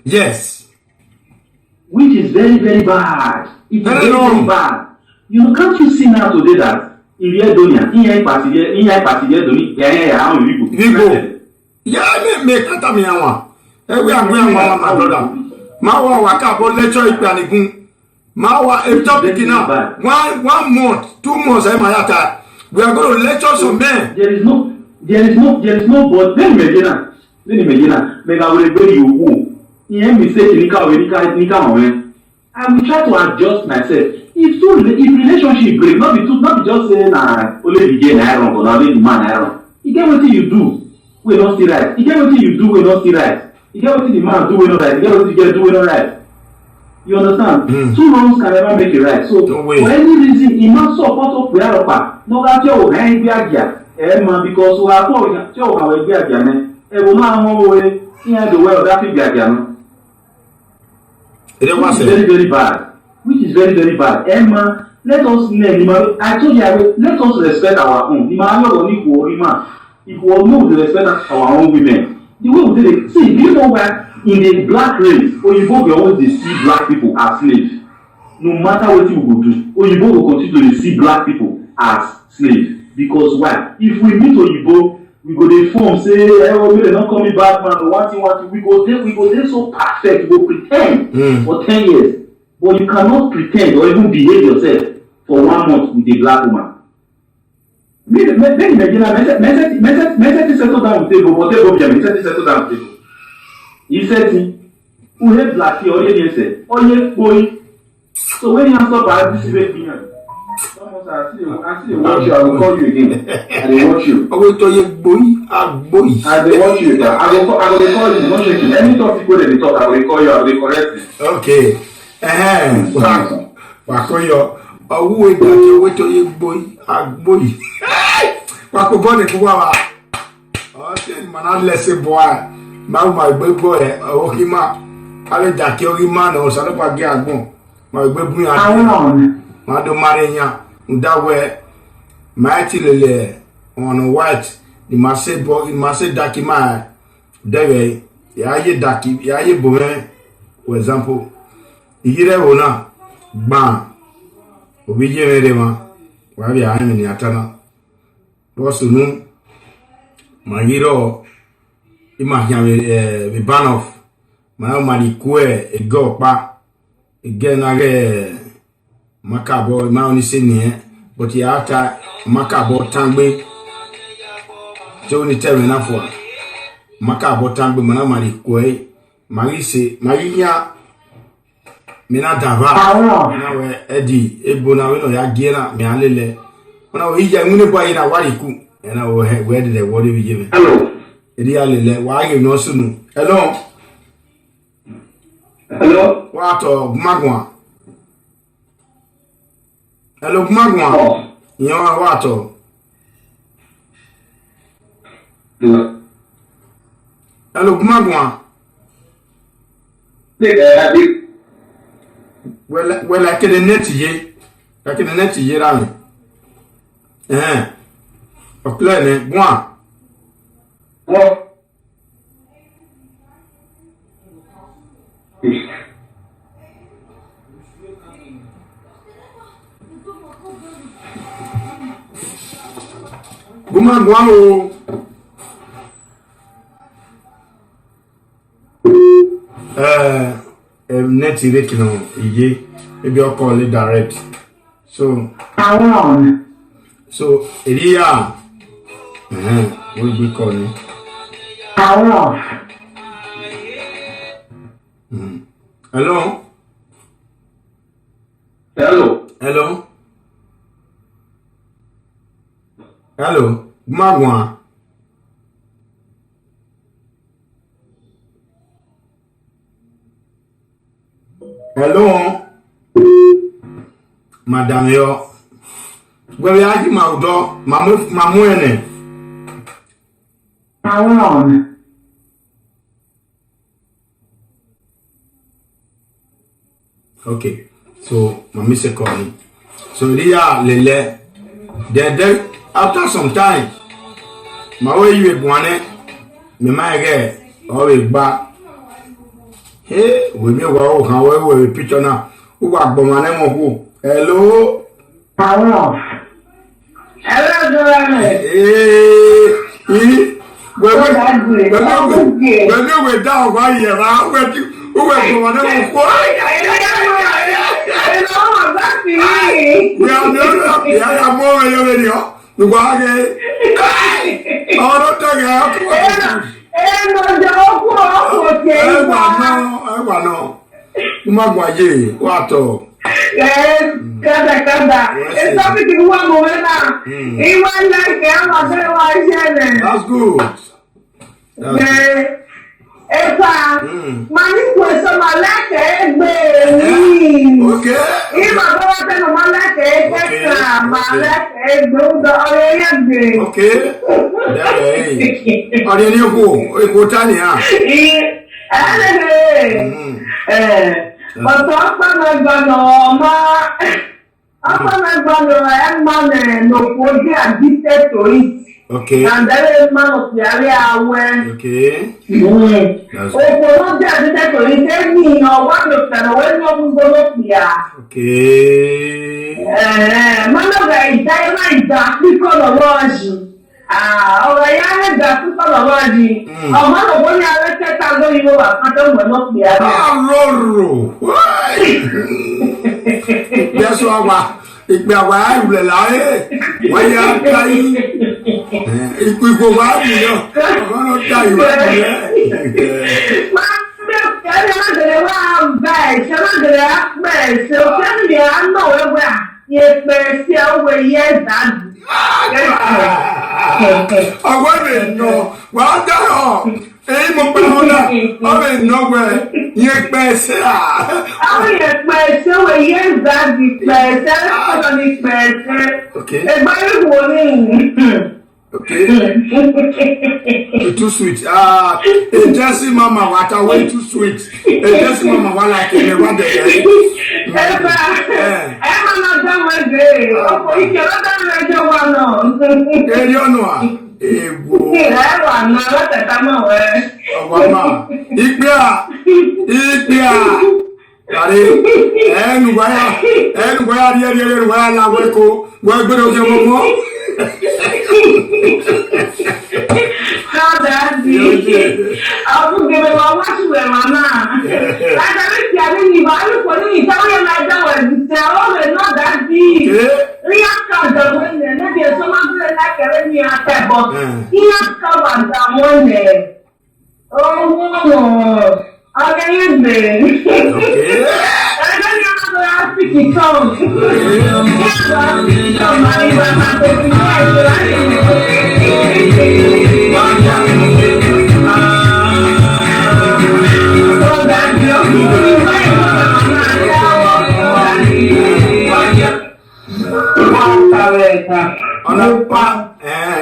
Yes. Which is very, very bad. It is very, very bad. You know, can't you see now today that in the Edonia, in party, me kata mi awa. We are going my brother. Mawa waka bo lecture ipe anigun. Mawa a topic now. 1 month, 2 months, we are going to lecture some men. There is no, but then Then imagine, make I will go you who. You mistake nika moment. I will try to adjust myself. If relationship break, not be just say na only the girl I run, or only the man I run. You get what you do, we not see right. You get what you do, we not see right. You get what the man do, we not right. You get what the girl do, we not right. You understand? Two wrongs can never make it right. So for any reason, he must support up with Aropa. No matter what, I ain't be because we are poor. We be again. Everyone know way. Here the world that be again. Which is very, very bad. Which is very, very bad. Emma, let us learn. I told you, let us respect our own. If we know to respect our own women, the way we did it. See, do you know where in the black race, Oyibo will always see black people as slaves. No matter what you will do, Oyibo will continue to see black people as slaves. Because why? If we meet Oyibo, we go dey form say, "Hey, they're not coming back, man. One thing. We go there so perfect. We go pretend for 10 years, but you cannot pretend or even behave yourself for 1 month with a black woman." Then imagine, message settle down with table, but table message settle down with table. He said, "Who hate black here? Or you say, oh yeah, boy." So when you answer by this way, I see watch you. I will call you again. I will watch you. I will tell you, boy. I will watch you. I will call you. Not shaking. Any topic where they talk, I will call you. I will correct you. Okay. Wakoyo. Who is that? You wait till you boy. Boy. Wakobone kuwa. Okay, man. Let's say boy. My boy. Okay, ma. Ale jake ori man. O salo pa ge agbon. My baby. Ma do marenya. Ndawe maiti lele on white the masse daki ma dege ya ye bomen for example iyire wona gba obi je mere ma wa bi ani ni atana bosunu magiro ima ya be ban off ma mali kue e go pa again age Makabo ma oni se ni but ya ata Makabo tangbe jo ni tell na fo Makabo tangbe mana mari koi mari se mari ya mina dava na we edi ebo na we no ya giena mi alele ona o ija ngune boy na wari ku na o he we de what we give hello edi alele wa ge no sunu hello wa to magwa hello magwa yan wa to hello magwa well I can net ye ra mi o clear ne gwa Guma guamo. Net irrekino iye maybe I'll call it direct. So Elia what we call it? Hello. Hello, Magwa. Hello, Madame yo. Where are you, Maudo? Mamu ene. Okay, so Mami se call me. So Ria lele. Then after some time, my way you one me my get always back. Hey, we me go how we picture now. Who wa gbo ma na mo who. Hello. Hello, we down why you are who we go ma na mo we are more you go again. Oh, don't no. Umagwaye, wato. Kada. It's something you want to now. He want like That's good. Mani question my like Okay. If I go out and my like Okay. Are you new? But after my man no body addicted to it. Okay. And that is man of the area where Okay. That's not addicted to it. Tell me what you can when you go up here. Okay. Man of the diamond because of origin. Ọ̀rọ̀ ya ń gbà fún sọ̀rọ̀ di ọmọ ògbó ní alẹ́ kẹta lórí owó àkọ́jọ́ ìwọ̀n náà fi àná. Aróró yẹ́sọ àwà ìpè àwà ìrùlẹ̀ láyé wọ́n yá káyí ìpè ìgbòho àmìyàn ọ̀gá náà dá ìwé ìrùlẹ̀. Máa ń bẹ̀ ẹni mágèrè wá bá ẹ̀ṣẹ̀ mágèrè á pẹ̀ ẹ̀ṣẹ̀ òkè nìyẹn á nà wẹ́wẹ́ à yẹ pẹ̀ ẹ̀ṣẹ̀ òwe yẹ ẹ̀dánù. Ọwọ́ mi nọ, wàá dáhọ̀, èyí mo pẹ̀lú ọ̀nà, ọ̀rẹ́ ìnáwó yẹn pẹ̀ ṣe à. Àwọn yẹn pẹ̀ ṣe wò yẹ ìgbàdì pẹ̀ ṣe ẹ̀ṣọ́ ní pẹ̀ ṣe. Ẹgbẹ́ ìwò ni. Okay. Too sweet. A Jesse mama wata way too sweet. A Jesse mama wala kele wande. Eba, ema na dawe de. Opo ike la dawe de wano. Eri onwa. Ego. Ewa na la tama we. Mama. Ikpia. Kare. Enu waya ri waya la weko. We gbere oke momo. Aku gebe wa wasu we mama. Ada ni ti abi ni ba lu ko ni ta we na da we ti o we no da di. Ri aka da we ne na bi so ma bi na kere ni ata bo. Ni aka wa da mo ne. Aga ye be. Aga ni aka do speak it out.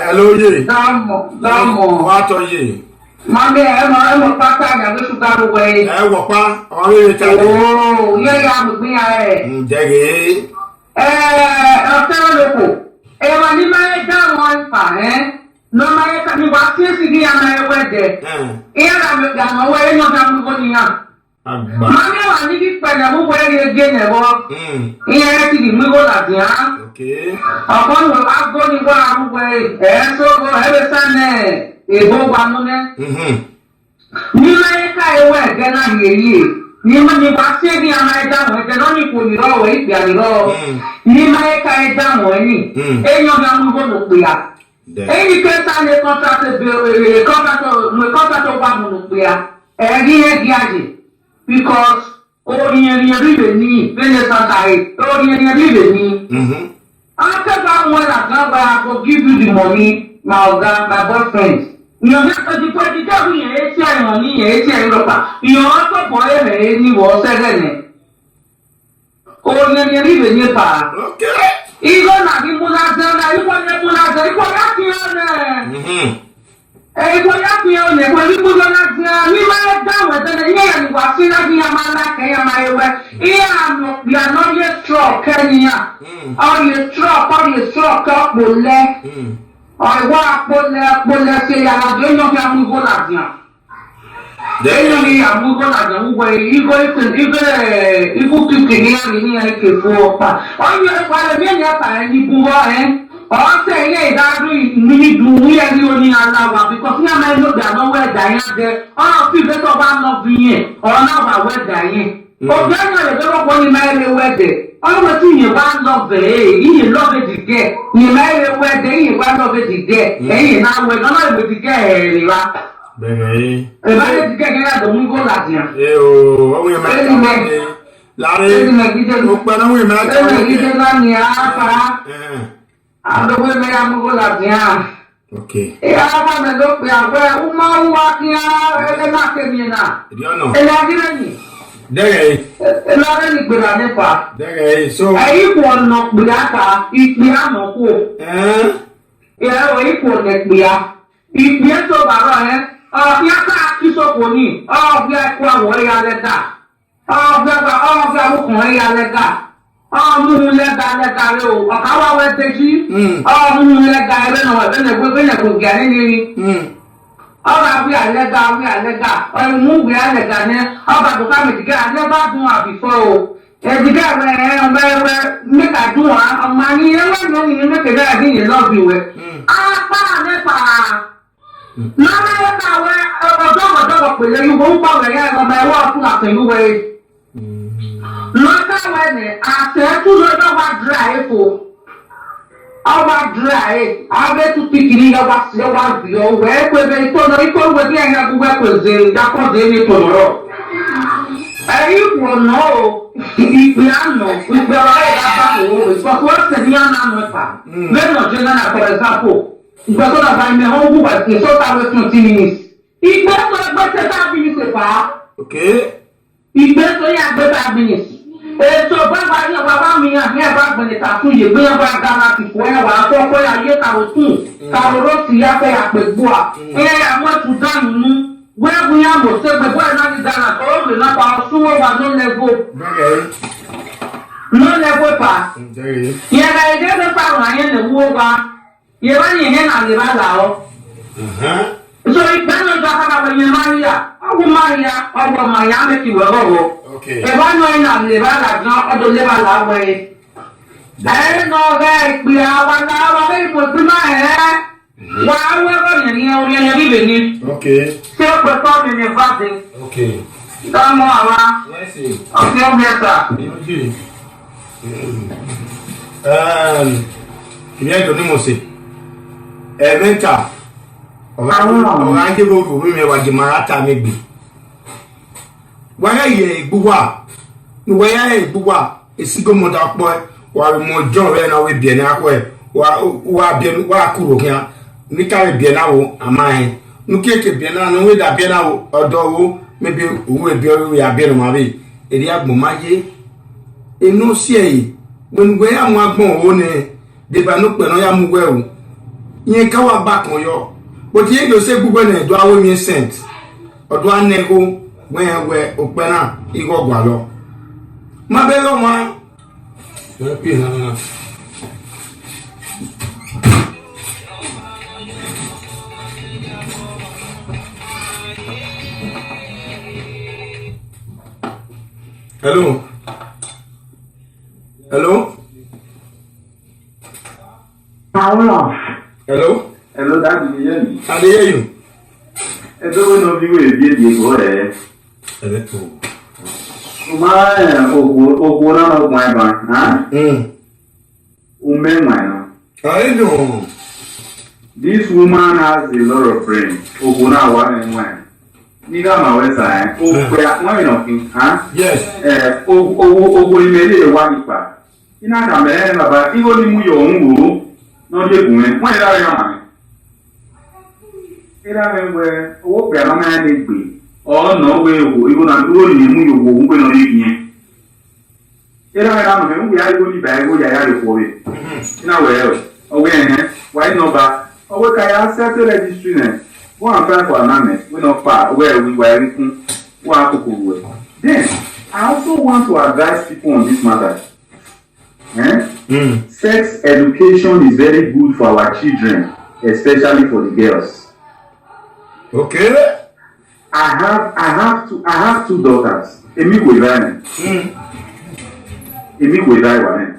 Hello, ye. Damo. What are ye? Mami, ẹ pátá àgbàdo ṣùgbọ́n àbúgbò yìí. Ẹ wọ̀ pa ọ̀rẹ́ rẹ̀ tàbí. Ooo, yẹ́ ya àbùgbé ya ẹ̀. Ǹjẹ́gẹ́. Ọ̀fẹ́ olóko. Ẹ̀wọ̀n ní máa ń dá wọn fà ẹ́. Ní máa ń tàbí wá sí èsì kí àmà ẹwẹ́ dẹ̀. Ìyá àmì àwọn ọwọ́ ẹ̀ yàn fún àbúgbò nìyàn. Mami wà ní kí pẹ̀lú àbúgbò ẹ̀ yẹ gé nẹ̀wọ́. Ìyá ẹ̀ ti di mímú làdì á. Ọ̀pọ̀ nù agbónigbó àbúgbò ẹ̀ sọ́gbó ẹ̀ bẹ sánẹ̀. Ebo gbanune. N'ime ka ewe ege na yeye. N'ime ni wasi egi ama eda mo ege no ni ko ni ro we ipi ani ro. N'ime ka eda mo ni. Enyo ga mu go no pe ya. Eyi ke sa ne contract be contract wa mu no pe ya. Egi egi aje. Because oriyen ribe ni bene santai. Oriyen ribe ni. After that one I go give you the money. My boyfriend. You have to put it down here, it's money, it's Europa. You also boy any was again. Oh, you're even your pa. Okay. Even not in Mulazana, you want to Mulaza, you want to when you put on that, you might have done with the year and was in a Yamala, we are not yet struck, Kenya. Or you struck, up will let. Ọ̀wọ́ àpọ̀lẹ̀ ṣe àjọ èèyàn fi àmúgbó làdìyàn. Èèyàn ni àmúgbó làdìyàn wúwo ikú kìkì ní àmì ní ẹ̀kẹ́ fún ọ̀pá. Ọ̀yọ́ ìpàdé bí ẹ̀yà pàrẹ ní búwọ́ ẹ̀. Ọ̀sẹ̀ ilé ìdádú ìdùnnú wúyẹ̀ ní oní aláwà bíkọ́ sí àmà ẹ̀lú ìdánwò ẹ̀dá yẹn jẹ. Ọ̀rọ̀ fi ìfẹ́tọ̀ bá lọ fi yẹn, ọ̀rọ̀ náà wà wẹ̀dá yẹn. Òbí ẹ̀yàn lè fẹ́ lọ́pọ̀ ní máa ẹ̀rẹ̀ wẹ̀dẹ̀. Ọlọ́wọ́ tí yìí bá lọ bẹ̀ẹ́ yìí lọ́bẹ̀ dìgẹ́ yìí máa ń wẹ̀ dẹ́ yìí bá lọ́bẹ̀ dìgẹ́ ẹ̀yìn náà wẹ̀ lọ́nà ìwé dìgẹ́ ẹ̀rì wa Bẹ́ẹ̀ ẹ bá yẹ ti kẹ́kẹ́ yàtọ̀ mú kó láti yàn. ẹ o ọmọ yẹn máa ń tẹ̀ láàrin ó pẹ́ náà wọ́n yẹn máa ń tẹ̀ ẹ lè kíjẹ́ bá ní àáfà àdókòwé mẹ́ta mú kó láti yàn. ok ìyá bá mi ló pe àgbẹ̀ ó máa ń wá kí ẹ má kébi yẹn náà. ìdí ọ̀nà ẹ lọ kí lẹ́yìn. dẹ́gẹ̀ ẹ lọ rẹ́ ní gbèrà nípa. dẹ́gẹ̀ so ẹ̀yìn kò ọ̀nà gbèrà ta ìpè àná kù. ìyàwó ìpò nẹ̀gbìá ìpè tó bàbá rẹ̀ ọ̀fíà ká kíṣòkò ní ọ̀fíà ẹ̀kọ́ àwọ̀ ẹ̀yà lẹ́gà ọ̀fíà àwòkùn ẹ̀yà lẹ́gà ọ̀mùmù lẹ́gà lẹ́gà rẹ̀ o ọ̀káwá wẹ́ tẹ́sí ọ̀mùmù lẹ́gà ẹ̀rẹ́ náà ẹ̀rẹ́ nẹ̀kọ́ gẹ̀ níní ọba àwíà lẹ́gà ọ̀mùmù gbìyà lẹ́gà ní ọba àdùká mẹ̀tìgẹ́ àdébà dùn àbífọ́ o ẹ̀dìgẹ́ rẹ̀ ọ̀bẹ̀rẹ̀ mẹ́ta dùn wá ọ̀mà ní ẹlẹ́gbẹ̀ẹ́ ní mẹ́kẹ̀dẹ́ àdínyẹ̀ lọ́ọ̀bì wẹ̀ apá nípa lọ́wọ́ ẹ̀ka wẹ́ ọjọ́ pèlè yúgbó ń pàwẹ̀ yá ẹ̀rọ̀bẹ̀ ẹ̀wọ́ ọ̀tún àtẹ̀yúwẹ̀ lọ́jọ́ wẹ̀ ní àtẹ̀tù lọ́jọ́ wá dra èkó ọba dra ẹ̀ abẹ́tù pìkìrì ọba sí ọba bìọ́ wẹ̀ ẹ̀kọ́ ìtọ́nà ìtọ́wẹ̀ bí ẹ̀yà gbogbo ẹ̀kọ́ ìzèrè dákọ̀dé ní tòlọ́rọ̀ ẹ̀yìn ìwò náà o ìpè àná ìpè ọ̀rẹ́ ìyábá òwò ìgbàgbọ́ ọ̀sẹ̀ ní àná mẹ́fà lẹ́nu ọ̀jẹ́ náà for example ìgbàgbọ́ náà bá ilẹ̀ hàn wúwà sí sọ́tà wẹ́ 20 minutes ìgbẹ́ tó ẹgbẹ́ tẹ́ 5 minutes fà á ìgbẹ́ tó yẹ àgbẹ́ 5 minutes ètò bàbá yẹ bàbá mi yàn ní ẹ̀bá gbẹ̀lẹ̀ tàtú yẹ gbé yẹn bá gana ti fọ́ ẹ̀ wà á tọ́ pé ayé kàrótù kàróró sì yá fẹ́ àpègbọ́ à ẹ̀ àwọn ẹ̀tù dánù mú wẹ́ẹ̀bù yà mọ̀ ṣe gbẹ̀gbọ́ ẹ̀ náà ní dáná tó ó lè lápá súnmọ́ wa ló lẹ́gbọ́ pa. Yẹ ká ẹgbẹ́ tó pàrọ̀ ayé lè wúwo pa yẹ bá yẹn yẹn nà lè bá là ọ́. So ìgbẹ́ náà gba kábà wọ yẹn máa ń yà ọkùn máa ń yà ọgbọ̀n máa yà mẹ́tì wẹ̀rọ̀ wọ. Ẹ̀bá náà yẹn nà lè bá là gan ọdún lè bá là wọ̀ yẹ. Ẹ̀ nà ọ̀gá ìpè àwọn àwọn ìpò ìpínlẹ̀ ẹ̀ wà á wẹ́rọ̀ yẹn ní orí ẹyẹ bíbẹ̀ ni. Ṣé ó pẹ̀ tọ́ mi ní fàtí? Dámọ̀ àwa ọ̀sẹ̀ ọ̀gbẹ̀ta. Ìyá ìjọ ní mo ṣe ẹ̀mẹ́ta ọ̀rọ̀ ajé gbogbo mímí ẹwà jìmọ̀ra ta mi gbì wáyà yẹ ìgbúwà wáyà yẹ ìgbúwà èsì gómọdà pọ̀ wà mọ̀ jọ̀ rẹ̀ náà wẹ̀ bìẹ̀ ní akọ̀ ẹ̀ wà kúrò kí á ní káwé bìẹ̀ náà wò àmà ẹ̀ ní kéèké bìẹ̀ náà ní wíwé dà bìẹ̀ náà wò ọ̀dọ̀ wo mẹ́bi owó ẹ̀bí ọ̀rọ̀ yà bìẹ̀ náà wà bẹ́ẹ̀ èdè àgbọ̀n máa yé inú sí ẹ̀yìn gbẹnugbẹ yà mú agbọn òwò ni dèbànú pẹ̀lú yà mú wẹ̀wò yẹn káwá bá kan yọ bòtí yẹn lọ́sẹ̀ gbogbo ẹ̀ ẹ̀dọ́ àwọn mi sẹ̀ǹt ọ̀dọ́ anẹ́kó wẹ́ẹ̀wẹ́ òpẹ́ náà ikọ̀ gbà lọ. má bẹ́ẹ̀ lọ wọn. hello. Hello? Hello, Daddy, you hear me? I hear you. I don't know if you will be able to go there. This woman has a lot of friends. Yes. Ina ka mere baba igo ni mu yo nwo no je gun e won ira yo ma ira me we owo pe ama na le gbe o no we wo igo na duo ni mu yo wo ngbe no ri yen ira ira no me ya igo ni ba igo ya le ko we ina we o we why no ba o we ka ya set registry ne go and apply for annulment we no pa we ri kun wa kokoro we then I also want to advise people on this matter. Sex education is very good for our children, especially for the girls. Okay. I have two daughters. Emi will die.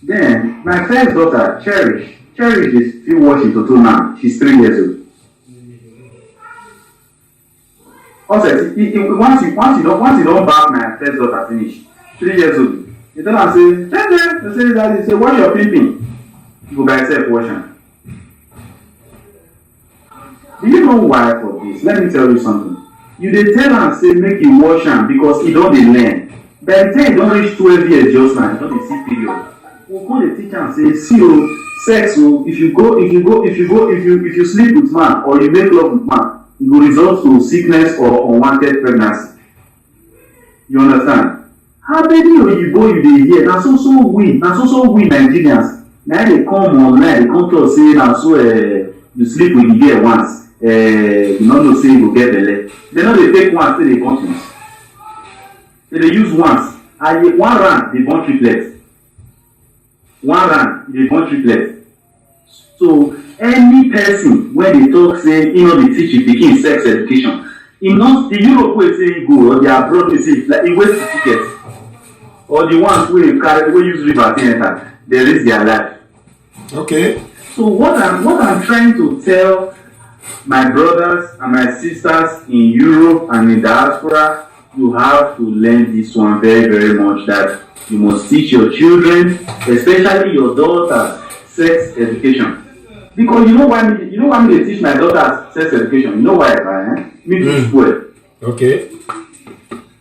Then my first daughter, Cherish is still watching Toto now. She's 3 years old. Also, once you don't back my first daughter finish, 3 years old. You tell am say, Daddy, say, what you're pimping? You go by yourself, wash am. Do you know why for this? Let me tell you something. You dey tell am say make you wash am because e don dey learn. By the time e don reach 12 years just now, e don dey see period. We come dey teach am say see o, sex o, if you sleep with man or you make love with man, e go result to sickness or unwanted pregnancy. You understand? How many oyibo you dey hear? Na so we Nigerians na dey come online dey come talk say na so you sleep with the girl once. You no know say you go get belle. They no dey take once till they continue. They dey use once. And one round dey born triplets. One round dey born triplets. So any person wey dey talk say e no dey teach him pikin sex education, e no the Europe wey say e go or the abroad wey say like e waste the ticket, or the ones wey use river take enter, they risk their life. Okay. So what I'm trying to tell my brothers and my sisters in Europe and in diaspora, you have to learn this one very, very much, that you must teach your children, especially your daughters, sex education. Because you know why me teach my daughters sex education? You know why, right? Me too spoil. Okay.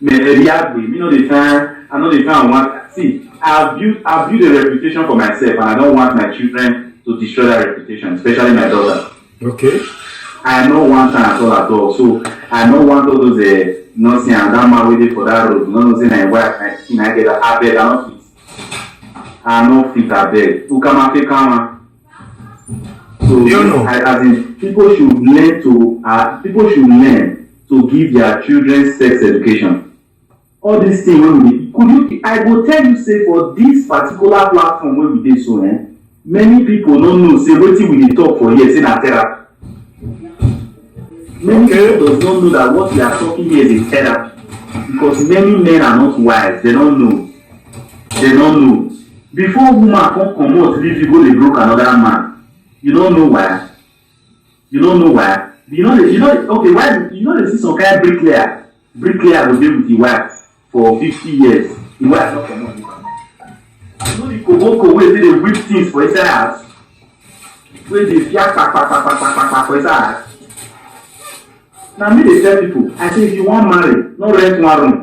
Me no dey find one. See, I've built a reputation for myself, and I don't want my children to destroy that reputation, especially my daughter. Okay. I no want am at all. So I no want all those nonsense and that man waiting for that road. No say my wife, my skin, I get that. I beg, I no fit abeg. Who come and fake am? So as in, people should learn to give their children sex education. All these things I go tell you say for this particular platform where we dey so, many people don't know say wetin we dey talk for here say na therapy. Many people does not know that what we are talking here is a therapy, because many men are not wise. They don't know. Before woman come out leave you go dey broke another man. You don't know why. Okay, why you know they see some kind of bricklayer will be with the wife for 50 years. The wife not come out. You know the koboko wey say they whip things for inside house, wey dey fiak pa for inside house. Now me dey tell people, I say if you want marry, no rent one room.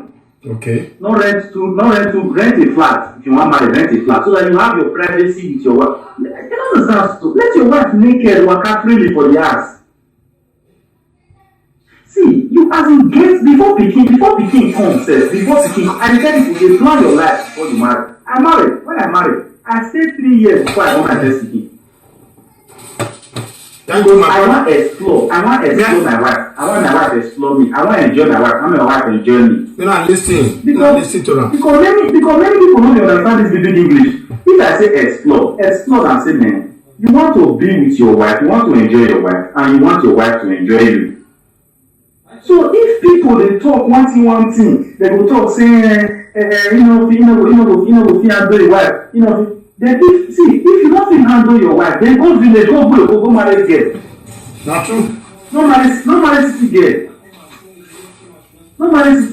Okay. No rent two, rent a flat. If you want marry, rent a flat, so that you have your privacy with your wife. You don't understand. Let your wife naked waka freely for the house. See, you as in get before pikin come sef, before pikin, I dey tell people dey plan your life before you marry. When I married, I stayed 3 years before I got my first pikin. I want to explore my wife. I want my wife to explore me. I want to enjoy my wife. I want my wife to enjoy me. You're not listening. Listen to them. Because many people don't understand this big English. If I say explore and say, man, you want to be with your wife, you want to enjoy your wife, and you want your wife to enjoy you. So if people they talk one thing, they will talk saying, handle your wife, Then if you don't fit handle your wife, then go village, go marry girl. Not true. No marry city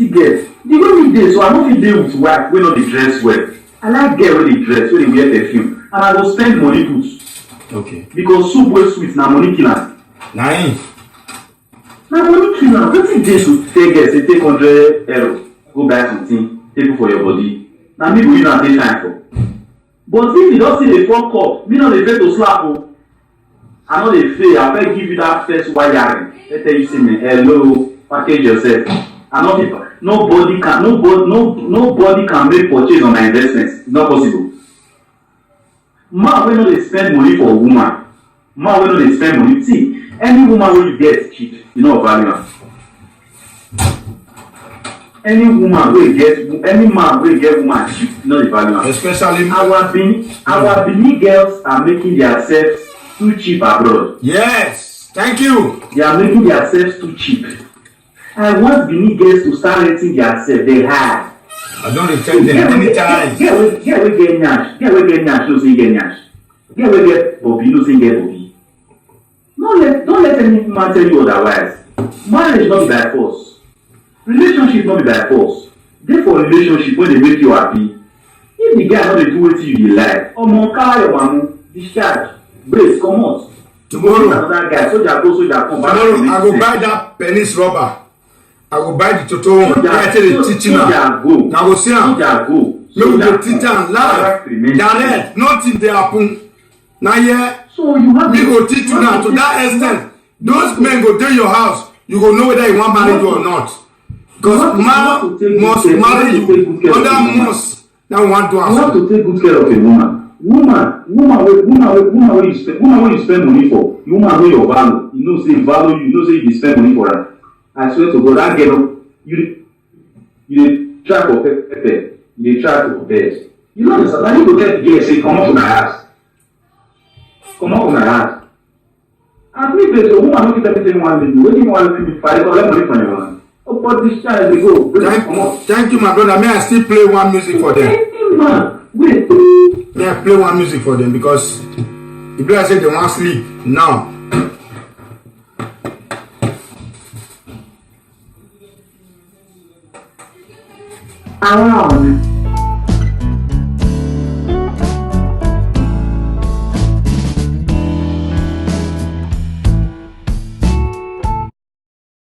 girl. The way me dey, so I no fit dey with wife wey no dey dress well. I like girl wey dey dress, wey dey wear perfume, and I go spend money put. Okay. Because soup wey sweet na money kill am. Na money kill am. Wetin dey to take girl say take €100 go buy something, take put for your body. Na me go use am take shine for. But if you don't see the front cup, me no dey fail to slap o. I no dey fail. I fit give you that first wiring. Let tell you say me, hello, package yourself. Nobody can make purchase on my investments. It's not possible. Man wey no dey spend money for a woman. Man wey no dey spend money. See, any woman wey you get cheap, you no value am. Any man wey get woman cheap, no dey value am. Especially our Benin girls are making themselves too cheap abroad. Yes, thank you. They are making themselves too cheap. I want Benin girls to start rating themselves. They high. I don't respect them anytime. Get we get nyash. Get we get nyash. No say get nyash. Get we get Bobby. No say get Bobby. Don't let any man tell you otherwise. Marriage not be by force. Relationship not be by force. Therefore, relationship when they make you happy. If the guy not dey do wetin you dey like, omo carry your mamu, discharge, brace, comot. Tomorrow, Another guy, soldier go, soldier come back. tomorrow I go buy that pennies rubber. I go buy the toto one. I tell the teaching now. I go see am. Soldier go. Make the teach am live. Direct. Nothing dey happen. Now yeah. So you have We go teach you now to that extent. Those men go to your house. You go know whether you want marry you or not. Because man must marry you. Other must. That one do you have answer. to take good care of a woman. Woman wey you spend money for. The woman know your value. You know say value you. You know say you dey spend money for her. I swear to God, that girl, you dey try for pepper. You dey try for best. You know understand? Na you go get the girl say comot for my house. Comot for my house. And me say woman no fit everything one day. Wetin you wan do if I collect money from your man? Oh, but this child dey go. Thank you, my brother. May I still play one music for them? Man, wait. May I play one music for them because the brother said they want sleep now. Àwọn ọ̀nà